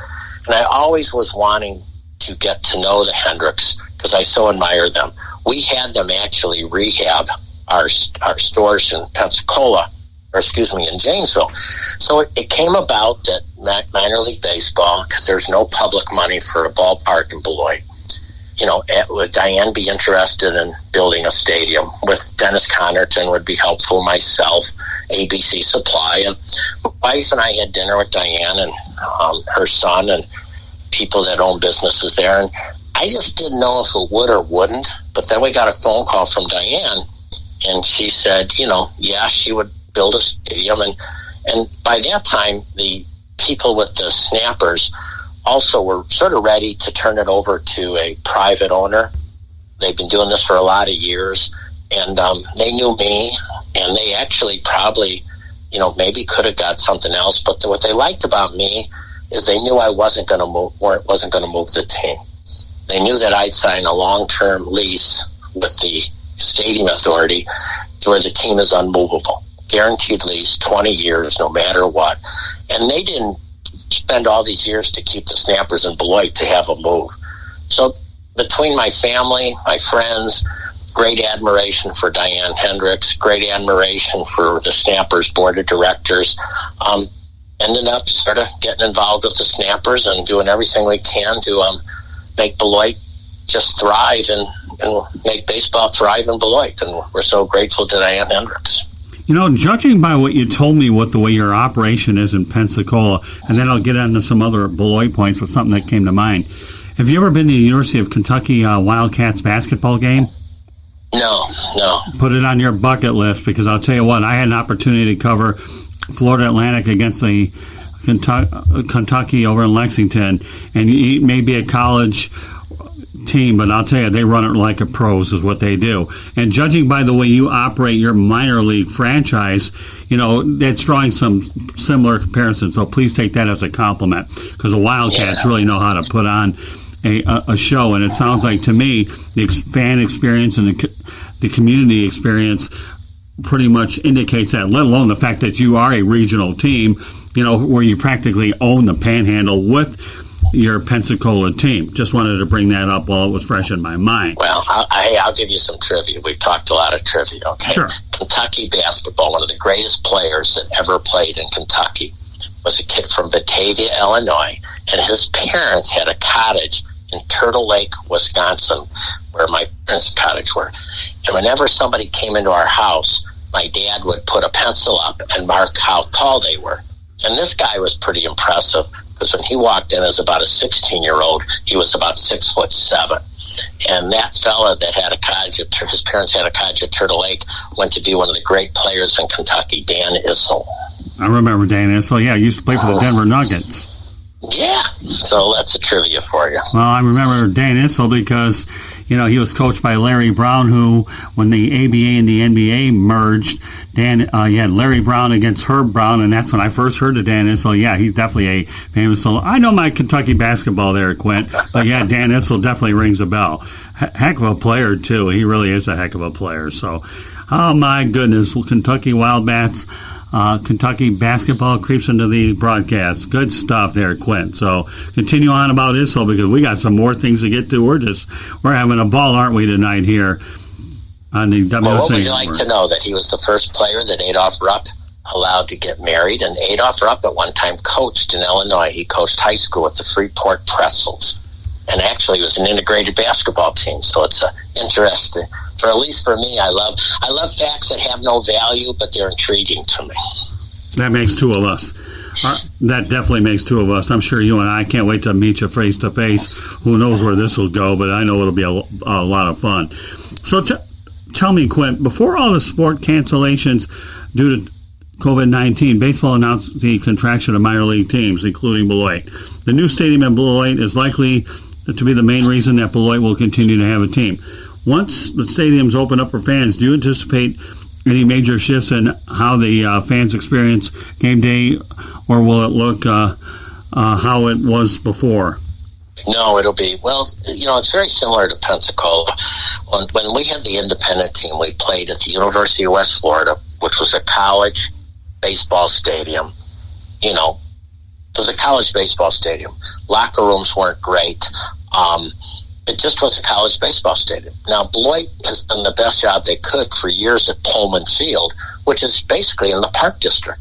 And I always was wanting to get to know the Hendricks because I so admire them. We had them actually rehab our stores in Pensacola, in Janesville. So it came about that minor league baseball, because there's no public money for a ballpark in Beloit. Would Diane be interested in building a stadium? With Dennis Connerton would be helpful, myself, ABC Supply. And my wife and I had dinner with Diane and her son and people that own businesses there. And I just didn't know if it would or wouldn't. But then we got a phone call from Diane, and she said, yeah, she would build a stadium. And by that time, the people with the Snappers also were sort of ready to turn it over to a private owner. They've been doing this for a lot of years, and they knew me, and they actually probably, maybe could have got something else. But what they liked about me is they knew I wasn't going to move the team. They knew that I'd sign a long-term lease with the Stadium Authority where the team is unmovable. Guaranteed lease, 20 years, no matter what. And they didn't spend all these years to keep the Snappers in Beloit to have a move. So between my family, my friends, great admiration for Diane Hendricks, great admiration for the Snappers board of directors, ended up sort of getting involved with the Snappers and doing everything we can to make Beloit just thrive and make baseball thrive in Beloit. And we're so grateful to Diane Hendricks. Judging by what you told me, what the way your operation is in Pensacola, and then I'll get into some other Beloit points with something that came to mind. Have you ever been to the University of Kentucky Wildcats basketball game? No. Put it on your bucket list, because I'll tell you what, I had an opportunity to cover Florida Atlantic against the Kentucky over in Lexington, and it may be a college team, but I'll tell you, they run it like a pros is what they do. And judging by the way you operate your minor league franchise, that's drawing some similar comparisons. So please take that as a compliment, because the Wildcats really know how to put on a show. And it sounds like to me the fan experience and the community experience pretty much indicates that, let alone the fact that you are a regional team, where you practically own the Panhandle with your Pensacola team. Just wanted to bring that up while it was fresh in my mind. Well, I'll give you some trivia. We've talked a lot of trivia, okay? Sure. Kentucky basketball, one of the greatest players that ever played in Kentucky, was a kid from Batavia, Illinois, and his parents had a cottage in Turtle Lake, Wisconsin, where my parents' cottage were. And whenever somebody came into our house, my dad would put a pencil up and mark how tall they were. And this guy was pretty impressive, because when he walked in as about a 16-year-old, he was about 6'7". And that fella that had a cottage, his parents had a cottage at Turtle Lake, went to be one of the great players in Kentucky, Dan Issel. I remember Dan Issel. Yeah, he used to play for the Denver Nuggets. Yeah, so that's a trivia for you. Well, I remember Dan Issel because, he was coached by Larry Brown, who, when the ABA and the NBA merged, you had Larry Brown against Herb Brown, and that's when I first heard of Dan Issel. Yeah, he's definitely a famous. So I know my Kentucky basketball there, Quint, but yeah, Dan Issel definitely rings a bell. Heck of a player, too. He really is a heck of a player. So, oh my goodness, Kentucky Wildcats. Kentucky basketball creeps into the broadcast. Good stuff there, Quint. So continue on about Issel, because we got some more things to get to. We're having a ball, aren't we, tonight here on the WSA. Well, what would you like to know? That he was the first player that Adolph Rupp allowed to get married, and Adolph Rupp at one time coached in Illinois. He coached high school at the Freeport Pretzels, and actually it was an integrated basketball team. So it's interesting. For at least for me, I love facts that have no value, but they're intriguing to me. That makes two of us. That definitely makes two of us. I'm sure you and I can't wait to meet you face to face. Who knows where this will go, but I know it'll be a lot of fun. So tell me, Quint, before all the sport cancellations due to COVID-19, baseball announced the contraction of minor league teams, including Beloit. The new stadium in Beloit is likely to be the main reason that Beloit will continue to have a team. Once the stadiums open up for fans, do you anticipate any major shifts in how the fans experience game day, or will it look how it was before? No, it'll be, it's very similar to Pensacola. When we had the independent team, we played at the University of West Florida, which was a college baseball stadium. It was a college baseball stadium. Locker rooms weren't great. It just was a college baseball stadium. Now, Beloit has done the best job they could for years at Pullman Field, which is basically in the Park District.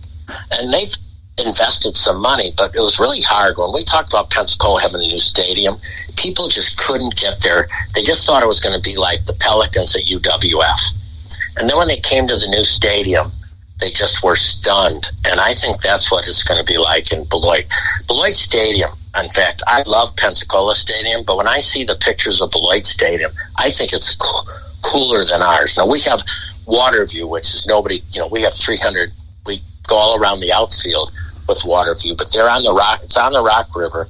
And they've invested some money, but it was really hard. When we talked about Pensacola having a new stadium, people just couldn't get there. They just thought it was going to be like the Pelicans at UWF. And then when they came to the new stadium, they just were stunned. And I think that's what it's going to be like in Beloit. Beloit Stadium In fact, I love Pensacola Stadium, but when I see the pictures of Beloit Stadium, I think it's cooler than ours. Now, we have Waterview, which is nobody, we have 300. We go all around the outfield with Waterview, but they're on the Rock. It's on the Rock River.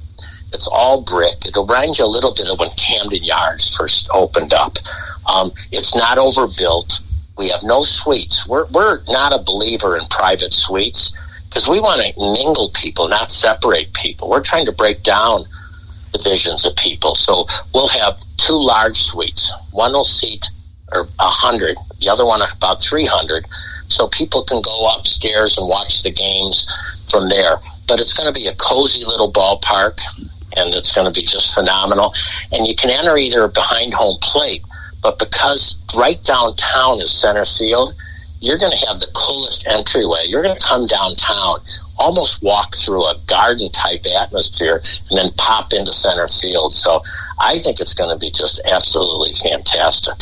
It's all brick. It'll remind you a little bit of when Camden Yards first opened up. It's not overbuilt. We have no suites. We're not a believer in private suites because we want to mingle people, not separate people. We're trying to break down divisions of people. So we'll have 2 large suites. One will seat 100, the other one about 300. So people can go upstairs and watch the games from there. But it's going to be a cozy little ballpark, and it's going to be just phenomenal. And you can enter either behind home plate, but because right downtown is center field, you're going to have the coolest entryway. You're going to come downtown, almost walk through a garden-type atmosphere, and then pop into center field. So I think it's going to be just absolutely fantastic.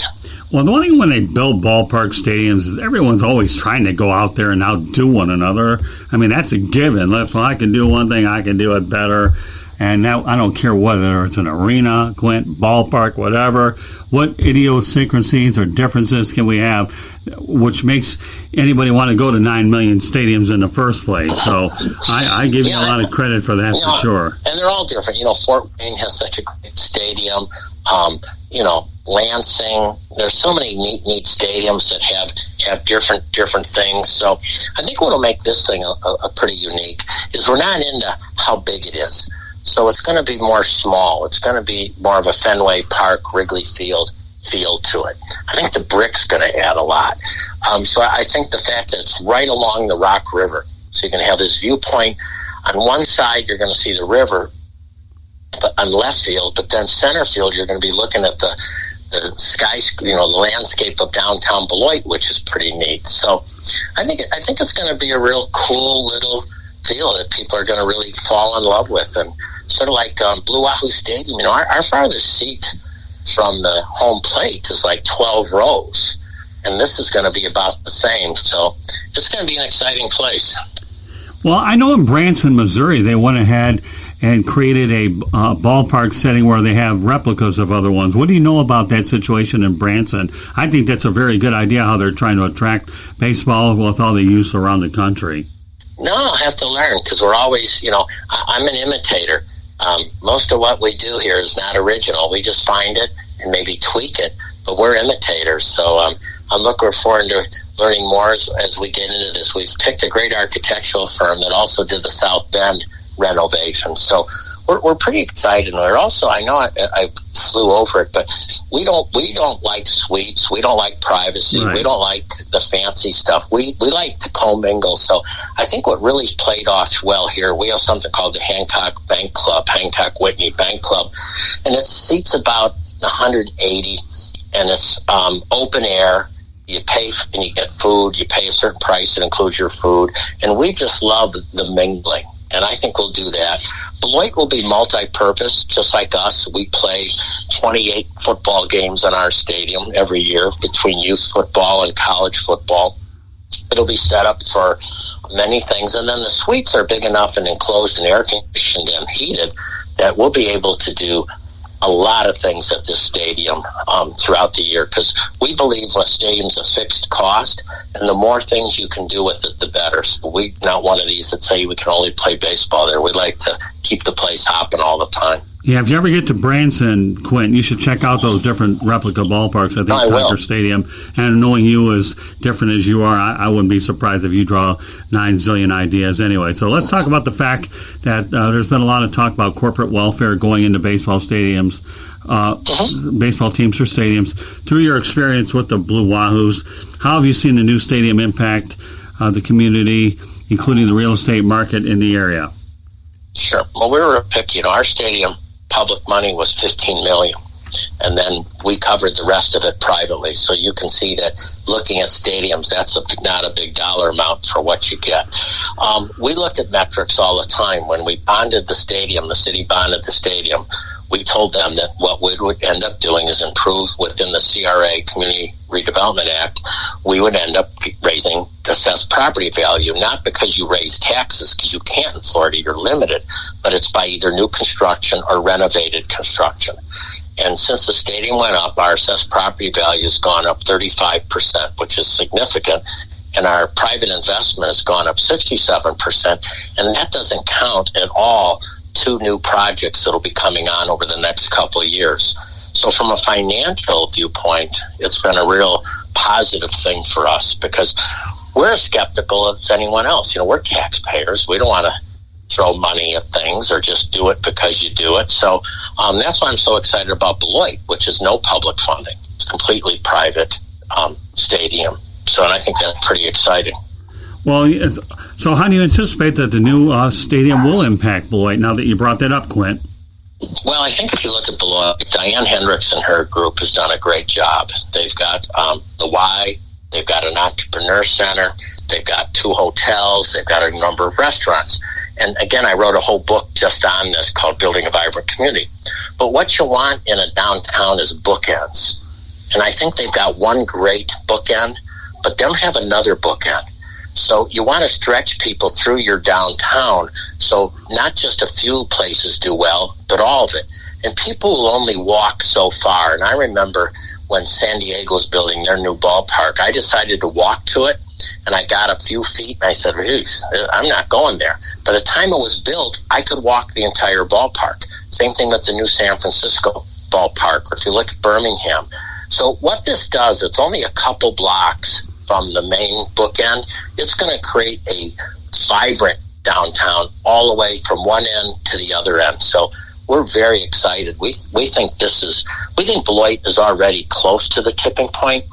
Well, the one thing when they build ballpark stadiums is everyone's always trying to go out there and outdo one another. I mean, that's a given. If I can do one thing, I can do it better. And now I don't care whether it's an arena, Quint, ballpark, whatever. What idiosyncrasies or differences can we have which makes anybody want to go to 9 million stadiums in the first place? So I give you a lot of credit for that for sure. And they're all different. Fort Wayne has such a great stadium. Lansing, there's so many neat stadiums that have different things. So I think what will make this thing a pretty unique is we're not into how big it is. So it's going to be more small. It's going to be more of a Fenway Park, Wrigley Field feel to it. I think the brick's going to add a lot. So I think the fact that it's right along the Rock River, so you're going to have this viewpoint. On one side, you're going to see the river, but on left field, but then center field, you're going to be looking at the sky, the landscape of downtown Beloit, which is pretty neat. So I think it's going to be a real cool little feel that people are going to really fall in love with, and sort of like Blue Wahoo Stadium. Our farthest seat from the home plate is like 12 rows, and this is going to be about the same. So it's going to be an exciting place. Well, I know in Branson, Missouri, they went ahead and created a ballpark setting where they have replicas of other ones. What do you know about that situation in Branson? I think that's a very good idea how they're trying to attract baseball with all the youth around the country. No, I'll have to learn because we're always, I'm an imitator. Most of what we do here is not original. We just find it and maybe tweak it, but we're imitators. So I'm looking forward to learning more as we get into this. We've picked a great architectural firm that also did the South Bend renovation. So we're pretty excited. And we're also, I know I flew over it, but we don't like suites. We don't like privacy. Right. We don't like the fancy stuff. We like to commingle. So I think what really played off well here, we have something called the Hancock Whitney Bank Club, and it seats about 180, and it's open air. You pay and you get food. You pay a certain price. It includes your food, and we just love the mingling. And I think we'll do that. Beloit will be multi-purpose, just like us. We play 28 football games in our stadium every year between youth football and college football. It'll be set up for many things. And then the suites are big enough and enclosed and air-conditioned and heated that we'll be able to do a lot of things at this stadium throughout the year, because we believe a stadium's a fixed cost, and the more things you can do with it, the better. So we're not one of these that say we can only play baseball there. We like to keep the place hopping all the time. Yeah, if you ever get to Branson, Quint, you should check out those different replica ballparks. I think Tucker Stadium, and knowing you as different as you are, I wouldn't be surprised if you draw 9 zillion ideas anyway. So let's talk about the fact that there's been a lot of talk about corporate welfare going into baseball stadiums, baseball teams or stadiums. Through your experience with the Blue Wahoos, how have you seen the new stadium impact the community, including the real estate market in the area? Sure. Well, we were a pick. Our stadium public money was $15 million. and then we covered the rest of it privately. So you can see that looking at stadiums, that's not a big dollar amount for what you get. We looked at metrics all the time. When we bonded the stadium, the city bonded the stadium, we told them that what we would end up doing is improve within the CRA, Community Redevelopment Act. We would end up raising assessed property value, not because you raise taxes, because you can't in Florida, you're limited, but it's by either new construction or renovated construction. And since the stadium went up, our assessed property value has gone up 35%, which is significant. And our private investment has gone up 67%. And that doesn't count at all 2 new projects that will be coming on over the next couple of years. So from a financial viewpoint, it's been a real positive thing for us because we're as skeptical as anyone else. We're taxpayers. We don't want to throw money at things or just do it because you do it. So that's why I'm so excited about Beloit, which is no public funding. It's completely private stadium. So and I think that's pretty exciting. Well, so how do you anticipate that the new stadium will impact Beloit now that you brought that up, Quint? Well, I think if you look at Beloit, Diane Hendricks and her group has done a great job. They've got the Y, they've got an entrepreneur center, they've got 2 hotels, they've got a number of restaurants. And again, I wrote a whole book just on this called Building a Vibrant Community. But what you want in a downtown is bookends. And I think they've got one great bookend, but they don't have another bookend. So you want to stretch people through your downtown so not just a few places do well, but all of it. And people will only walk so far. And I remember when San Diego was building their new ballpark, I decided to walk to it, and I got a few feet, and I said, I'm not going there. By the time it was built, I could walk the entire ballpark. Same thing with the new San Francisco ballpark, or if you look at Birmingham. So what this does, it's only a couple blocks from the main bookend. It's going to create a vibrant downtown all the way from one end to the other end. So we're very excited. We think Beloit is already close to the tipping point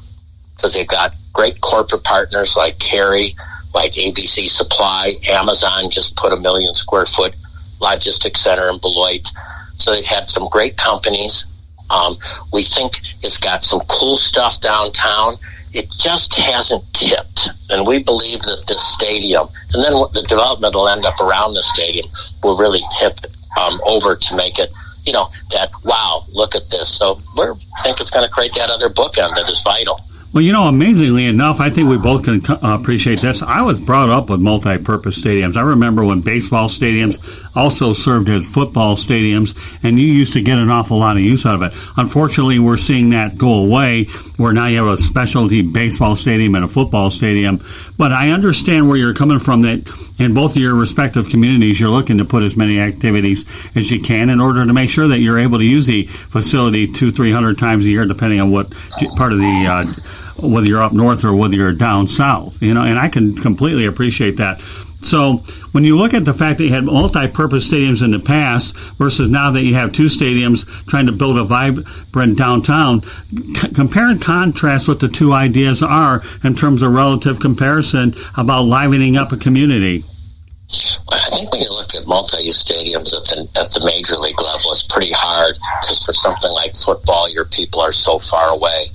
because they've got great corporate partners like Carey, like ABC Supply. Amazon just put a 1 million square foot logistics center in Beloit. So they've had some great companies. We think it's got some cool stuff downtown. It just hasn't tipped. And we believe that this stadium, and then the development will end up around the stadium, will really tip it over to make it, that, wow, look at this. So we think it's going to create that other bookend that is vital. Well, amazingly enough, I think we both can appreciate this. I was brought up with multi-purpose stadiums. I remember when baseball stadiums also served as football stadiums, and you used to get an awful lot of use out of it. Unfortunately, we're seeing that go away, where now you have a specialty baseball stadium and a football stadium. But I understand where you're coming from, that in both of your respective communities, you're looking to put as many activities as you can in order to make sure that you're able to use the facility 200-300 times a year, depending on what part of the whether you're up north or whether you're down south, and I can completely appreciate that. So when you look at the fact that you had multi-purpose stadiums in the past versus now that you have 2 stadiums trying to build a vibrant downtown, compare and contrast what the 2 ideas are in terms of relative comparison about livening up a community. Well, I think when you look at multi-use stadiums at the major league level, it's pretty hard because for something like football, your people are so far away.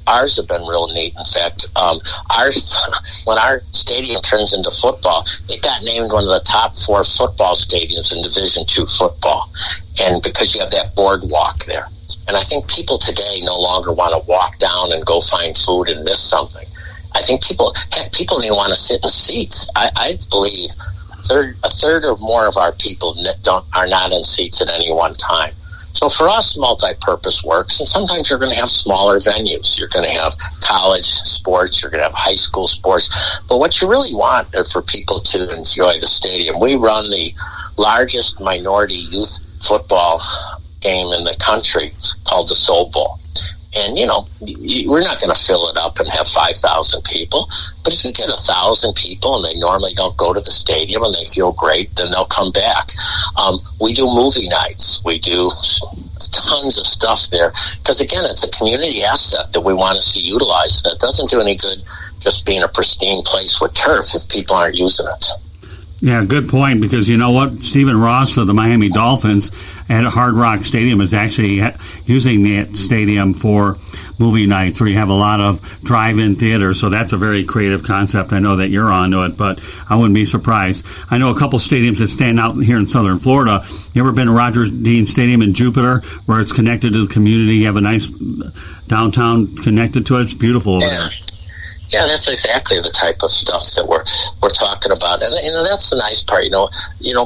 Ours have been real neat. In fact, when our stadium turns into football, it got named one of the top 4 football stadiums in Division II football, and because you have that boardwalk there. And I think people today no longer want to walk down and go find food and miss something. I think people don't even want to sit in seats. I believe a third or more of our people are not in seats at any one time. So for us, multi-purpose works, and sometimes you're going to have smaller venues. You're going to have college sports, you're going to have high school sports. But what you really want are for people to enjoy the stadium. We run the largest minority youth football game in the country called the Soul Bowl. And, we're not going to fill it up and have 5,000 people. But if you get 1,000 people and they normally don't go to the stadium and they feel great, then they'll come back. We do movie nights. We do tons of stuff there. Because, again, it's a community asset that we want to see utilized. And it doesn't do any good just being a pristine place with turf if people aren't using it. Yeah, good point, because you know what? Stephen Ross of the Miami Dolphins at Hard Rock Stadium is actually using that stadium for movie nights, where you have a lot of drive-in theaters. So that's a very creative concept. I know that you're onto it, but I wouldn't be surprised. I know a couple stadiums that stand out here in southern Florida. You ever been to Roger Dean Stadium in Jupiter, where it's connected to the community? You have a nice downtown connected to it. It's beautiful over there. Yeah, that's exactly the type of stuff that we're talking about, and that's the nice part.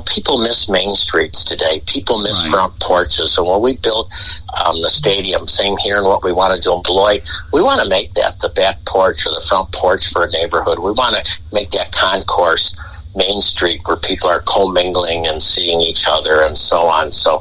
People miss main streets today. People miss front porches, and when we built the stadium, same here, and what we want to do in Beloit, we want to make that the back porch or the front porch for a neighborhood. We want to make that concourse main street where people are commingling and seeing each other and so on. So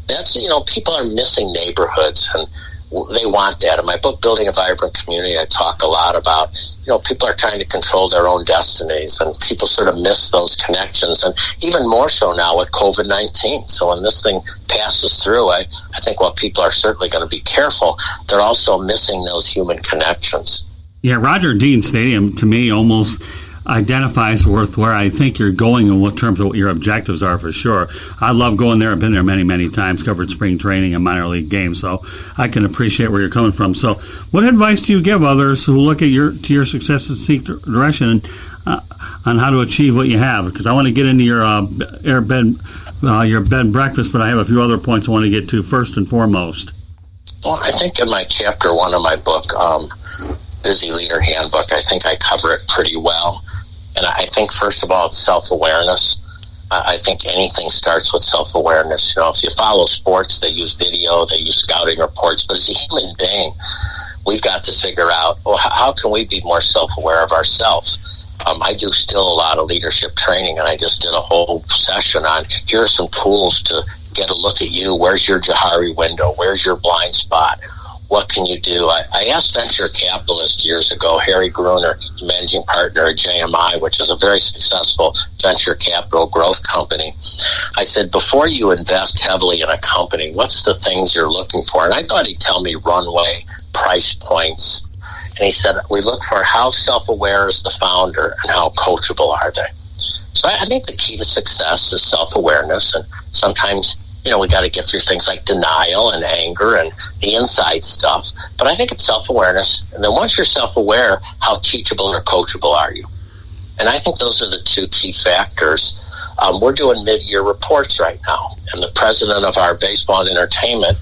that's people are missing neighborhoods, and they want that. In my book, Building a Vibrant Community, I talk a lot about, people are trying to control their own destinies, and people sort of miss those connections, and even more so now with COVID-19. So when this thing passes through, I think while people are certainly going to be careful, they're also missing those human connections. Yeah, Roger Dean Stadium, to me, almost identifies with where I think you're going in what terms of what your objectives are, for sure. I love going there. I've been there many, many times, covered spring training and minor league games, so I can appreciate where you're coming from. So what advice do you give others who look at your success and seek direction on how to achieve what you have? Because I want to get into your bed and breakfast, but I have a few other points I want to get to first and foremost. Well, I think in my chapter 1 of my book, Busy Leader Handbook, I think I cover it pretty well. And I think, first of all, it's self-awareness. I think anything starts with self-awareness. If you follow sports, they use video, they use scouting reports, but as a human being, we've got to figure out, how can we be more self-aware of ourselves? I do still a lot of leadership training, and I just did a whole session on, here are some tools to get a look at you. Where's your Johari window? Where's your blind spot? What can you do? I asked venture capitalists years ago, Harry Gruner, managing partner at JMI, which is a very successful venture capital growth company. I said, before you invest heavily in a company, what's the things you're looking for? And I thought he'd tell me runway, price points. And he said, we look for how self-aware is the founder and how coachable are they? So I think the key to success is self-awareness. And sometimes we got to get through things like denial and anger and the inside stuff. But I think it's self-awareness. And then once you're self-aware, how teachable or coachable are you? And I think those are the two key factors. We're doing mid-year reports right now. And the president of our baseball and entertainment,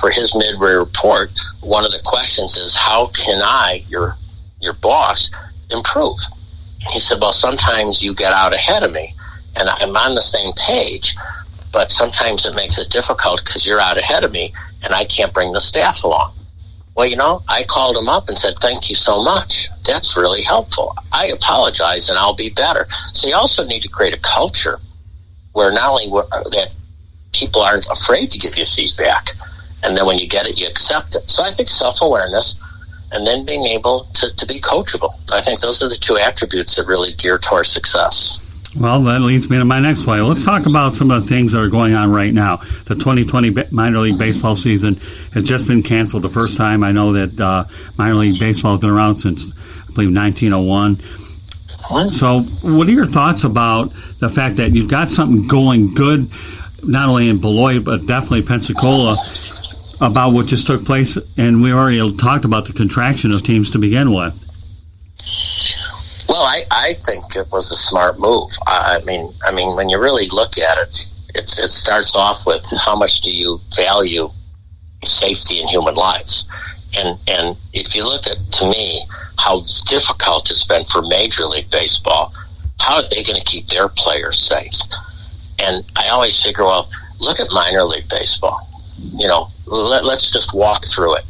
for his mid-year report, one of the questions is, how can I, your boss, improve? And he said, well, sometimes you get out ahead of me, and I'm on the same page, but sometimes it makes it difficult because you're out ahead of me and I can't bring the staff along. Well, I called him up and said, thank you so much. That's really helpful. I apologize and I'll be better. So you also need to create a culture where not only that people aren't afraid to give you feedback, and then when you get it, you accept it. So I think self-awareness and then being able to be coachable. I think those are the two attributes that really gear towards success. Well, that leads me to my next point. Let's talk about some of the things that are going on right now. The 2020 minor league baseball season has just been canceled. The first time I know that minor league baseball has been around since, I believe, 1901. So what are your thoughts about the fact that you've got something going good, not only in Beloit, but definitely Pensacola, about what just took place? And we already talked about the contraction of teams to begin with. Well, I think it was a smart move. I mean, when you really look at it, it starts off with how much do you value safety in human life? And if you look at, to me, how difficult it's been for Major League Baseball, how are they going to keep their players safe? And I always figure, well, look at minor league baseball. Let's just walk through it.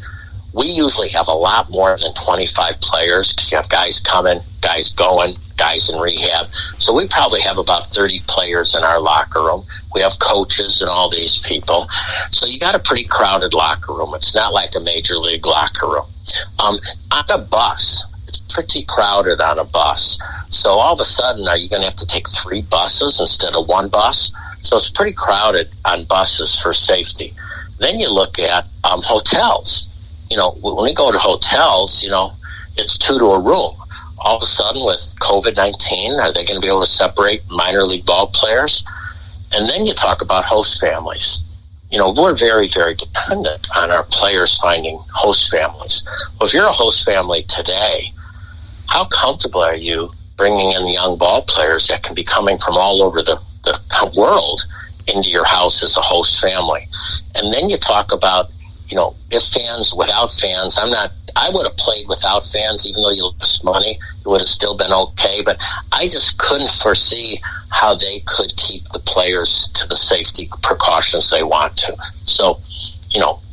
We usually have a lot more than 25 players because you have guys coming, guys going, guys in rehab. So we probably have about 30 players in our locker room. We have coaches and all these people. So you got a pretty crowded locker room. It's not like a major league locker room. On a bus, it's pretty crowded on a bus. So all of a sudden, are you going to have to take 3 buses instead of 1 bus? So it's pretty crowded on buses for safety. Then you look at hotels. When we go to hotels, it's 2 to a room. All of a sudden, with COVID-19, are they going to be able to separate minor league ball players? And then you talk about host families. We're very, very dependent on our players finding host families. Well, if you're a host family today, how comfortable are you bringing in young ball players that can be coming from all over the world into your house as a host family? And then you talk about, if fans, without fans, I would have played without fans, even though you lost money, it would have still been okay. But I just couldn't foresee how they could keep the players to the safety precautions they want to. So,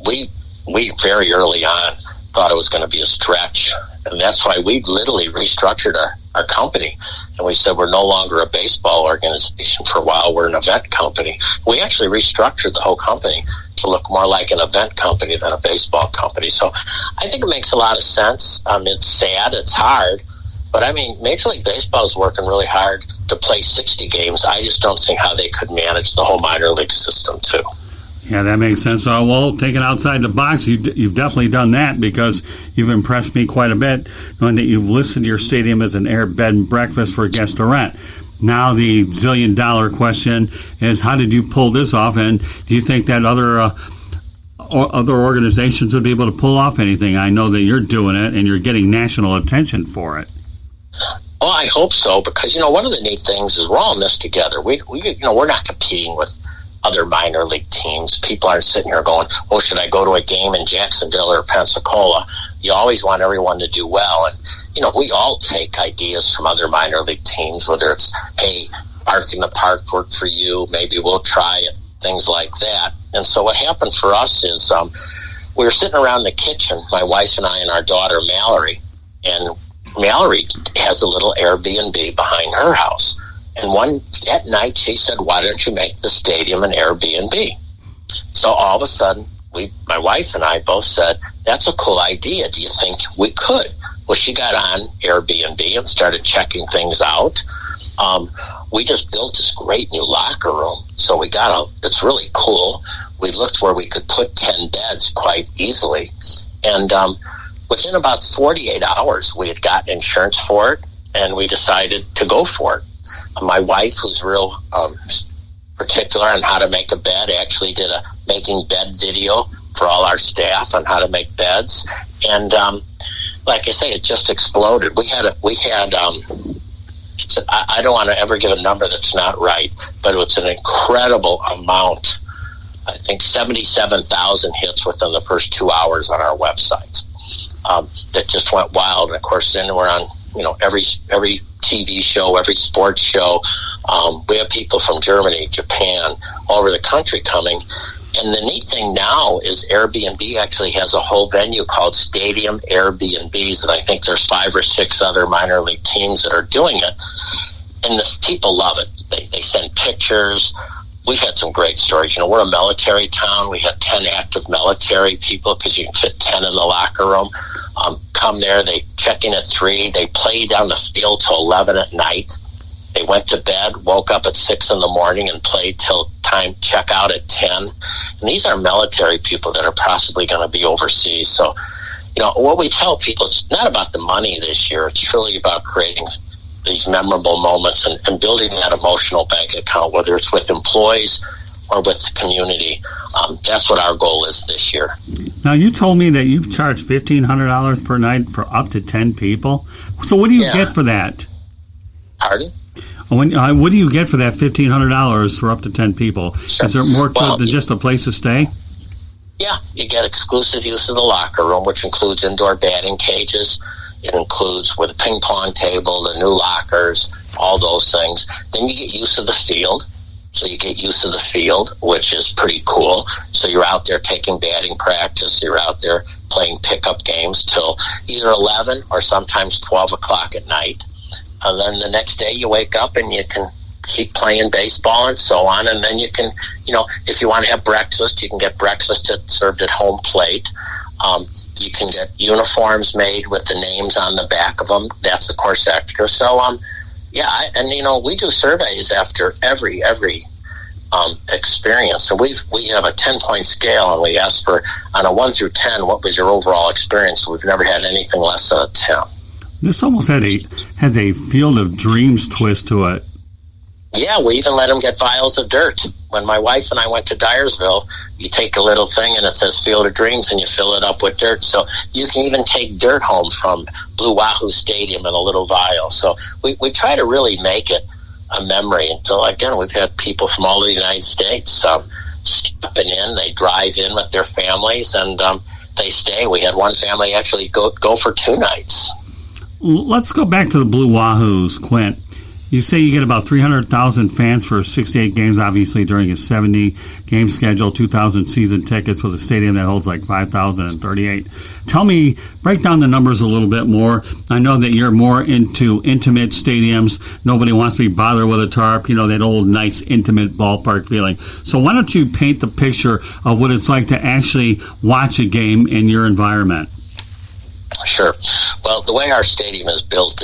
we very early on thought it was going to be a stretch. And that's why we literally restructured our company. And we said we're no longer a baseball organization for a while. We're an event company. We actually restructured the whole company to look more like an event company than a baseball company. So I think it makes a lot of sense. It's sad. It's hard. But, Major League Baseball is working really hard to play 60 games. I just don't see how they could manage the whole minor league system, too. Yeah, that makes sense. Well, taking outside the box, you've definitely done that because you've impressed me quite a bit, knowing that you've listed your stadium as an air bed and breakfast for guest to rent. Now the zillion-dollar question is, how did you pull this off, and do you think that other organizations would be able to pull off anything? I know that you're doing it, and you're getting national attention for it. Oh, I hope so, because, one of the neat things is we're all in this together. We're not competing with other minor league teams. People aren't sitting here going, oh, should I go to a game in Jacksonville or Pensacola? You always want everyone to do well. And, we all take ideas from other minor league teams, whether it's, hey, Park in the Park worked for you, maybe we'll try it, things like that. And so what happened for us is we were sitting around the kitchen, my wife and I and our daughter, Mallory, and Mallory has a little Airbnb behind her house. And at night, she said, why don't you make the stadium an Airbnb? So all of a sudden, my wife and I both said, that's a cool idea. Do you think we could? Well, she got on Airbnb and started checking things out. We just built this great new locker room. So it's really cool. We looked where we could put 10 beds quite easily. And within about 48 hours, we had gotten insurance for it, and we decided to go for it. My wife, who's real particular on how to make a bed, actually did a making bed video for all our staff on how to make beds. And like I say, it just exploded. I don't want to ever give a number that's not right, but it was an incredible amount. I think 77,000 hits within the first 2 hours on our website. That just went wild. And of course, then we're on every TV show, every sports show. We have people from Germany, Japan, all over the country coming. And the neat thing now is Airbnb actually has a whole venue called Stadium Airbnbs, and I think there's 5 or 6 other minor league teams that are doing it. And the people love it. They send pictures. We've had some great stories. We're a military town. We had 10 active military people because you can fit 10 in the locker room. Come there, they check in at 3. They played on the field till 11 at night. They went to bed, woke up at 6 in the morning, and played till time check out at 10. And these are military people that are possibly going to be overseas. So, what we tell people, it's not about the money this year. It's really about creating these memorable moments and building that emotional bank account, whether it's with employees or with the community. That's what our goal is this year. Now, you told me that you charge $1,500 per night for up to 10 people. So what do you get for that? Pardon? What do you get for that $1,500 for up to 10 people? Sure. Is there more to it than just a place to stay? Yeah, you get exclusive use of the locker room, which includes indoor batting cages. It includes with a ping pong table, the new lockers, all those things. Then you get use of the field. So you get use of the field, which is pretty cool. So you're out there taking batting practice. You're out there playing pickup games till either 11 or sometimes 12 o'clock at night. And then the next day you wake up and you can keep playing baseball and so on. And then you can, if you want to have breakfast, you can get breakfast served at home plate. You can get uniforms made with the names on the back of them. That's, of course, extra. So, we do surveys after every experience. So we have a 10-point scale, and we ask for, on a 1 through 10, what was your overall experience? We've never had anything less than a 10. This almost has a Field of Dreams twist to it. Yeah, we even let them get vials of dirt. When my wife and I went to Dyersville, you take a little thing and it says Field of Dreams and you fill it up with dirt. So you can even take dirt home from Blue Wahoo Stadium in a little vial. So we try to really make it a memory. And so, again, we've had people from all over the United States stepping in. They drive in with their families and they stay. We had one family actually go for 2 nights. Let's go back to the Blue Wahoos, Quint. You say you get about 300,000 fans for 68 games, obviously, during a 70-game schedule, 2,000 season tickets with a stadium that holds like 5,038. Tell me, break down the numbers a little bit more. I know that you're more into intimate stadiums. Nobody wants to be bothered with a tarp, that old, nice, intimate ballpark feeling. So why don't you paint the picture of what it's like to actually watch a game in your environment? Sure. Well, the way our stadium is built,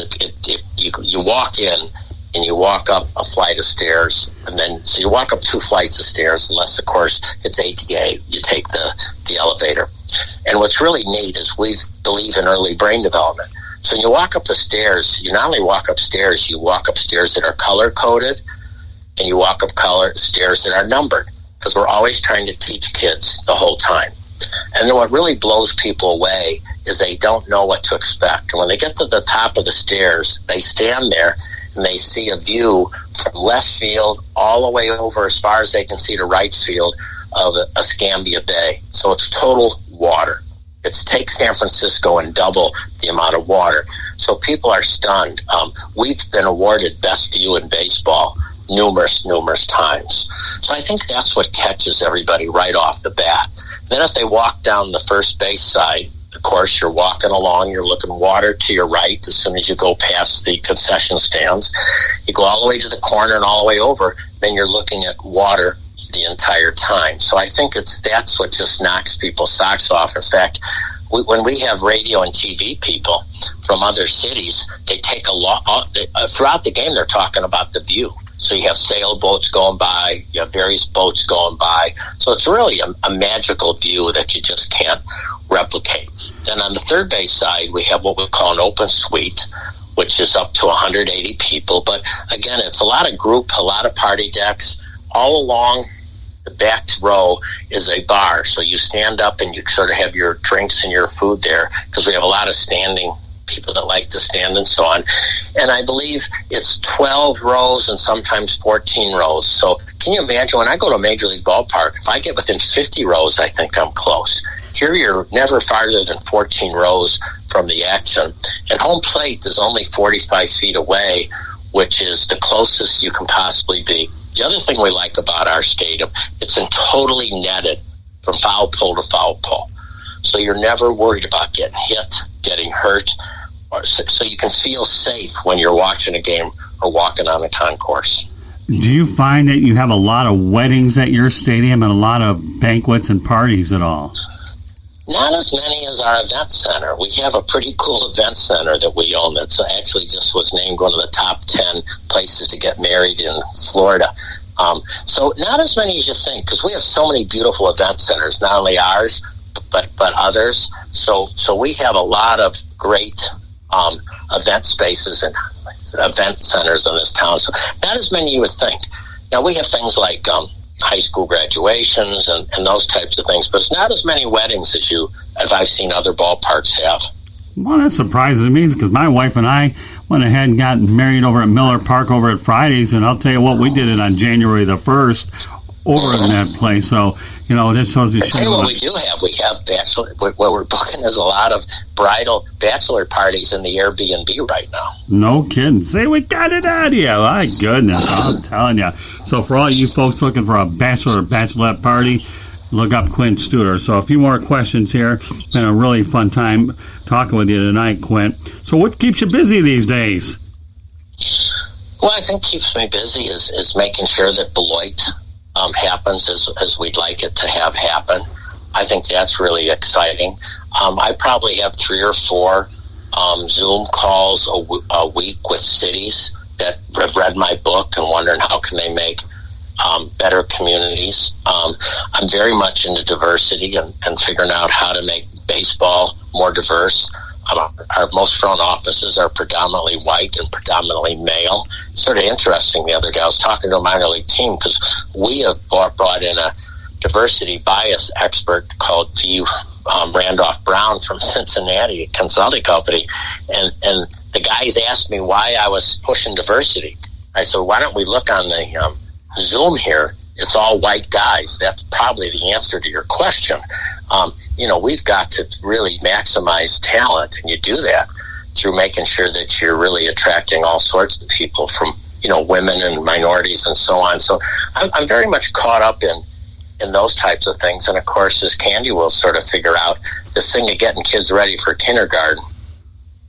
you walk in, and you walk up a flight of stairs, and then, so you walk up 2 flights of stairs, unless, of course, it's ADA, you take the elevator. And what's really neat is we believe in early brain development. So when you walk up the stairs, you not only walk upstairs, you walk up stairs that are color-coded, and you walk up stairs that are numbered, because we're always trying to teach kids the whole time. And then what really blows people away is they don't know what to expect. And when they get to the top of the stairs, they stand there, and they see a view from left field all the way over as far as they can see to right field of Escambia Bay. So it's total water. It's take San Francisco and double the amount of water. So people are stunned. We've been awarded best view in baseball numerous times. So I think that's what catches everybody right off the bat. Then if they walk down the first base side, of course, you're walking along, you're looking water to your right as soon as you go past the concession stands. You go all the way to the corner and all the way over, then you're looking at water the entire time. So I think that's what just knocks people's socks off. In fact, when we have radio and TV people from other cities, they take a lot, throughout the game they're talking about the view. So you have sailboats going by, you have various boats going by. So it's really a magical view that you just can't replicate. Then on the third base side, we have what we call an open suite, which is up to 180 people. But again, it's a lot of group, a lot of party decks. All along the back row is a bar. So you stand up and you sort of have your drinks and your food there, because we have a lot of standing people that like to stand and so on. And I believe it's 12 rows and sometimes 14 rows. So can you imagine, when I go to a Major League ballpark, if I get within 50 rows, I think I'm close. Here you're never farther than 14 rows from the action. And home plate is only 45 feet away, which is the closest you can possibly be. The other thing we like about our stadium, it's totally netted from foul pole to foul pole. So you're never worried about getting hit, getting hurt, so you can feel safe when you're watching a game or walking on the concourse. Do you find that you have a lot of weddings at your stadium and a lot of banquets and parties at all? Not as many as our event center. We have a pretty cool event center that we own that actually just was named one of the top 10 places to get married in Florida. So not as many as you think, because we have so many beautiful event centers, not only ours, but others. So we have a lot of great event spaces and event centers in this town. So not as many you would think. Now, we have things like high school graduations and those types of things, but it's not as many weddings as I've seen other ballparks have. Well, that's surprising to me, because my wife and I went ahead and got married over at Miller Park over at Fridays, and I'll tell you what, we did it on January the 1st over in that place. So, this shows you. I'll tell you what we do have. We have what we're booking is a lot of bridal bachelor parties in the Airbnb right now. No kidding. See, we got it out of you. My goodness, I'm telling you. So for all you folks looking for a bachelor or bachelorette party, look up Quint Studer. So a few more questions here. Been a really fun time talking with you tonight, Quint. So what keeps you busy these days? Well, I think keeps me busy is making sure that Beloit happens as we'd like it to have happen. I think that's really exciting. I probably have 3 or 4 Zoom calls a week with cities that have read my book and wondering how can they make better communities. I'm very much into diversity and figuring out how to make baseball more diverse. Our most front offices are predominantly white and predominantly male. Sort of interesting. The other guy, I was talking to a minor league team because we have brought in a diversity bias expert called Randolph Brown from Cincinnati, a consulting company, and the guys asked me why I was pushing diversity. I said, why don't we look on the Zoom here? It's all white guys. That's probably the answer to your question. We've got to really maximize talent, and you do that through making sure that you're really attracting all sorts of people from, women and minorities and so on. So I'm very much caught up in those types of things. And of course, as Candy will sort of figure out, this thing of getting kids ready for kindergarten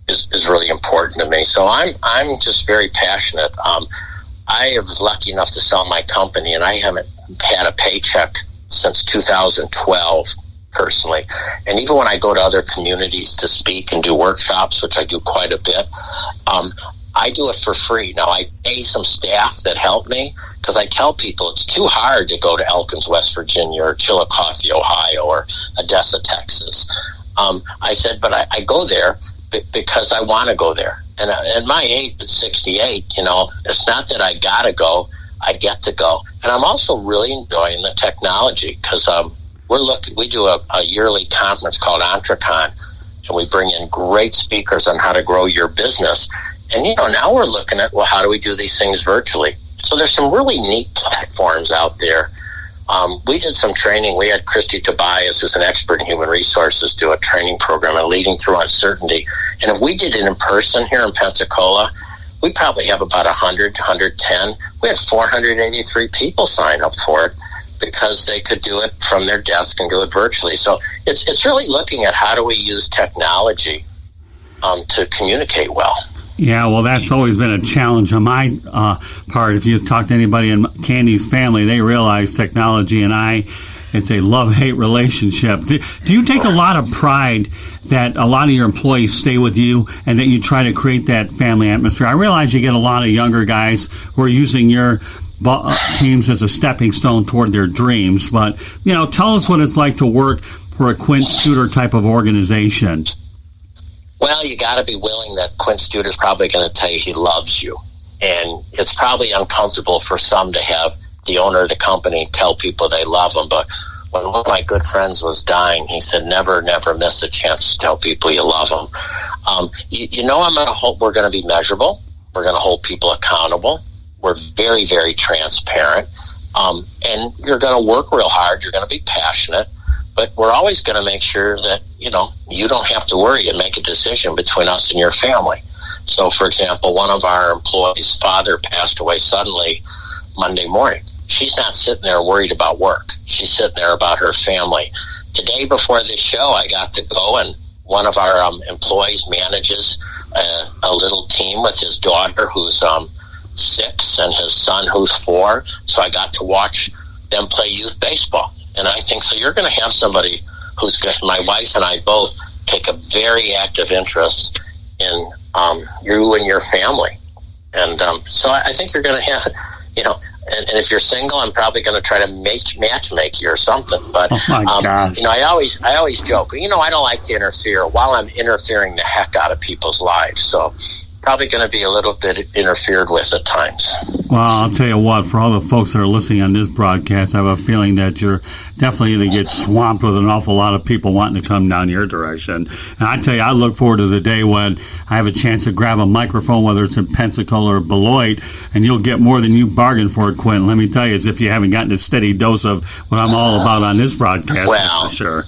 is really important to me. So I'm just very passionate. I was lucky enough to sell my company, and I haven't had a paycheck since 2012 personally. And even when I go to other communities to speak and do workshops, which I do quite a bit, I do it for free. Now, I pay some staff that help me because I tell people it's too hard to go to Elkins, West Virginia, or Chillicothe, Ohio, or Odessa, Texas. I said, but I go there because I want to go there. And at my age, at 68, it's not that I got to go, I get to go. And I'm also really enjoying the technology because we do a yearly conference called Entrecon, and we bring in great speakers on how to grow your business. And, now we're looking at, well, how do we do these things virtually? So there's some really neat platforms out there. We did some training. We had Christy Tobias, who's an expert in human resources, do a training program on leading through uncertainty. And if we did it in person here in Pensacola, we probably have about 100, 110. We had 483 people sign up for it because they could do it from their desk and do it virtually. So it's really looking at how do we use technology to communicate well. Yeah, well, that's always been a challenge on my part. If you talk to anybody in Candy's family, they realize technology and it's a love-hate relationship. Do you take a lot of pride that a lot of your employees stay with you and that you try to create that family atmosphere? I realize you get a lot of younger guys who are using your teams as a stepping stone toward their dreams, but, tell us what it's like to work for a Quint Studer type of organization. Well, you got to be willing that Quint Studer is probably going to tell you he loves you. And it's probably uncomfortable for some to have the owner of the company tell people they love them. But when one of my good friends was dying, he said, never miss a chance to tell people you love them. We're going to be measurable. We're going to hold people accountable. We're very, very transparent. And you're going to work real hard. You're going to be passionate. But we're always going to make sure that, you don't have to worry and make a decision between us and your family. So, for example, one of our employees' father passed away suddenly Monday morning. She's not sitting there worried about work. She's sitting there about her family. Today before this show, I got to go, and one of our employees manages a little team with his daughter who's 6 and his son who's 4. So I got to watch them play youth baseball. And I think so. You're going to have somebody who's going to, my wife and I both take a very active interest in you and your family. And so I think you're going to have, and if you're single, I'm probably going to try to match make you or something. But, I always joke, I don't like to interfere while I'm interfering the heck out of people's lives. So probably going to be a little bit interfered with at times. Well, I'll tell you what, for all the folks that are listening on this broadcast, I have a feeling that you're definitely going to get swamped with an awful lot of people wanting to come down your direction. And I tell you, I look forward to the day when I have a chance to grab a microphone, whether it's in Pensacola or Beloit, and you'll get more than you bargained for, Quint. Let me tell you, as if you haven't gotten a steady dose of what I'm all about on this broadcast, well, for sure.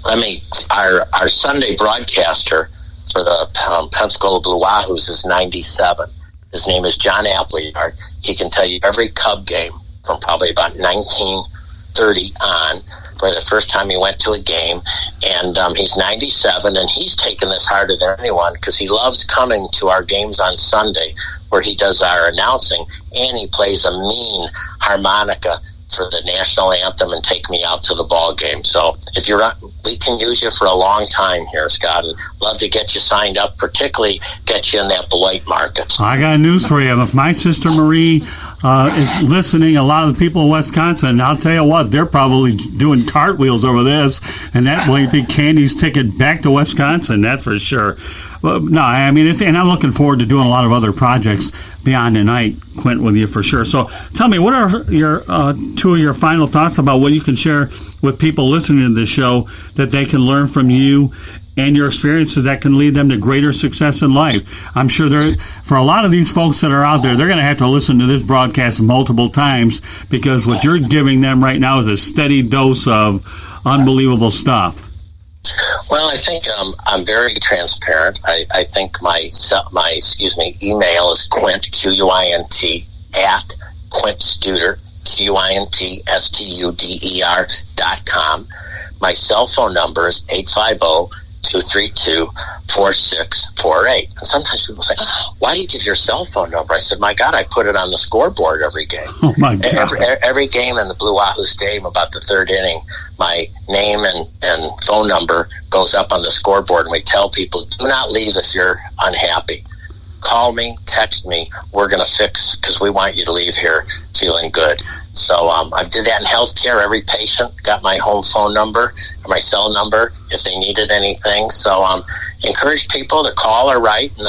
Our Sunday broadcaster for the Pensacola Blue Wahoos is 97. His name is John Appleyard. He can tell you every Cub game from probably about 1930 on, for the first time he went to a game. And he's 97, and he's taken this harder than anyone because he loves coming to our games on Sunday where he does our announcing, and he plays a mean harmonica for the national anthem and take me out to the ball game. So if you're up, we can use you for a long time here, Scott, and love to get you signed up, particularly get you in that Beloit market. I got news for you. If my sister Marie is listening, a lot of the people in Wisconsin, I'll tell you what, they're probably doing cartwheels over this, and that might be Candy's ticket back to Wisconsin, that's for sure. Well, no, I mean, and I'm looking forward to doing a lot of other projects beyond tonight, Quint, with you for sure. So tell me, what are your two of your final thoughts about what you can share with people listening to this show that they can learn from you and your experiences that can lead them to greater success in life? I'm sure for a lot of these folks that are out there, they're going to have to listen to this broadcast multiple times because what you're giving them right now is a steady dose of unbelievable stuff. Well, I think I'm very transparent. I think my email is Quint, Quint, at QuintStuder, QuintStuder.com. My cell phone number is 850-232-4648. And sometimes people say, why do you give your cell phone number? I said, my God, I put it on the scoreboard every game. Oh, my God. Every game in the Blue Wahoo Stadium, about the third inning, my name and phone number goes up on the scoreboard, and we tell people, do not leave if you're unhappy. Call me, text me. We're going to fix, because we want you to leave here feeling good. So I did that in healthcare. Every patient got my home phone number, my cell number, if they needed anything. So encourage people to call or write. And,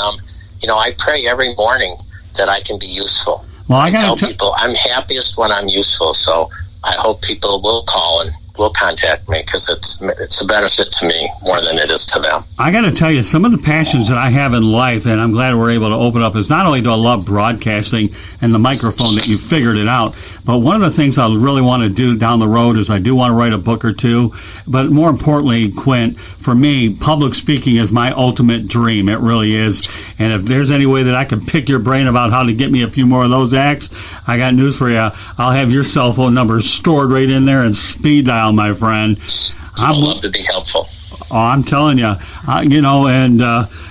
I pray every morning that I can be useful. Well, I tell people I'm happiest when I'm useful. So I hope people will call and will contact me, because it's a benefit to me more than it is to them. I got to tell you, some of the passions that I have in life, and I'm glad we're able to open up, is not only do I love broadcasting and the microphone that you figured it out, but one of the things I really want to do down the road is I do want to write a book or two. But more importantly, Quint, for me, public speaking is my ultimate dream. It really is. And if there's any way that I can pick your brain about how to get me a few more of those acts, I got news for you. I'll have your cell phone number stored right in there and speed dial, my friend. I'd love to be helpful. Oh, I'm telling you,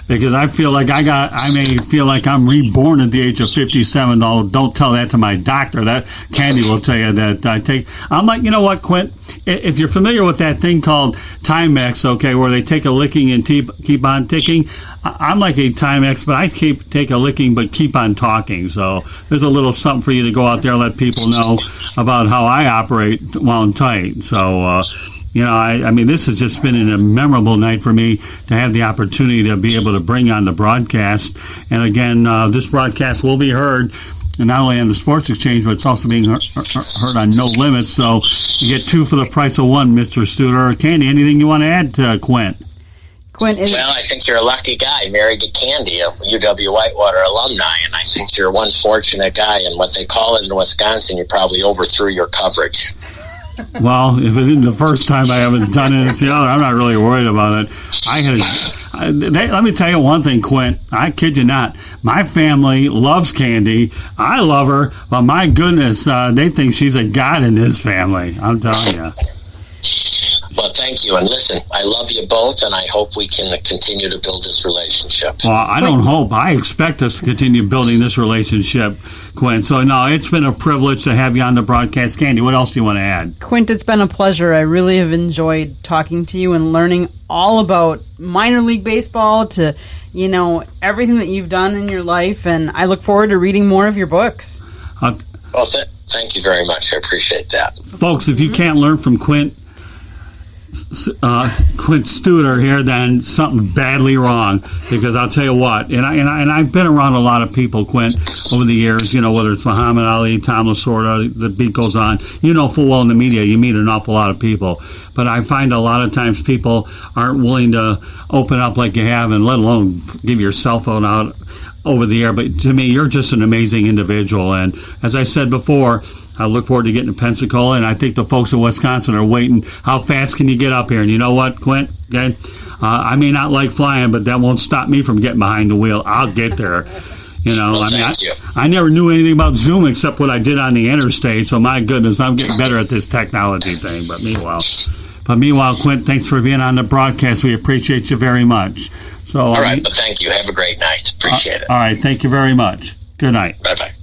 because I feel like I may feel like I'm reborn at the age of 57. Don't tell that to my doctor. That Candy will tell you that I'm like, you know what, Quint? If you're familiar with that thing called Timex, okay, where they take a licking and keep on ticking, I'm like a Timex, but I take a licking but keep on talking. So there's a little something for you to go out there and let people know about how I operate while I'm tight. So, I mean, this has just been a memorable night for me to have the opportunity to be able to bring on the broadcast. And again, this broadcast will be heard not only on the Sports Exchange, but it's also being heard on No Limits. So you get two for the price of one, Mr. Studer. Candy, anything you want to add to Quint? Well, I think you're a lucky guy, married to Candy, a UW Whitewater alumni, and I think you're one fortunate guy. And what they call it in Wisconsin, you probably overthrew your coverage. Well, if it isn't the first time I haven't done it, it's the other. I'm not really worried about it. Let me tell you one thing, Quint. I kid you not. My family loves Candy. I love her, but my goodness, they think she's a god in this family. I'm telling you. Well, thank you. And listen, I love you both, and I hope we can continue to build this relationship. Well, I don't hope. I expect us to continue building this relationship, Quint. So, no, it's been a privilege to have you on the broadcast. Candy, what else do you want to add? Quint, it's been a pleasure. I really have enjoyed talking to you and learning all about minor league baseball to, everything that you've done in your life. And I look forward to reading more of your books. Well, thank you very much. I appreciate that. Folks, if you can't learn from Quint Studer here, then something badly wrong, because I'll tell you what, and I've been around a lot of people, Quint, over the years, whether it's Muhammad Ali, Tom Lasorda, the beat goes on, full well in the media, you meet an awful lot of people, but I find a lot of times people aren't willing to open up like you have, and let alone give your cell phone out over the air. But to me, you're just an amazing individual, and as I said before, I look forward to getting to Pensacola, and I think the folks in Wisconsin are waiting. How fast can you get up here? And you know what, Quint? Okay, I may not like flying, but that won't stop me from getting behind the wheel. I'll get there. I never knew anything about Zoom except what I did on the interstate, so my goodness, I'm getting better at this technology thing. But meanwhile, Quint, thanks for being on the broadcast. We appreciate you very much. So, all right, but thank you. Have a great night. Appreciate it. All right, thank you very much. Good night. Bye-bye.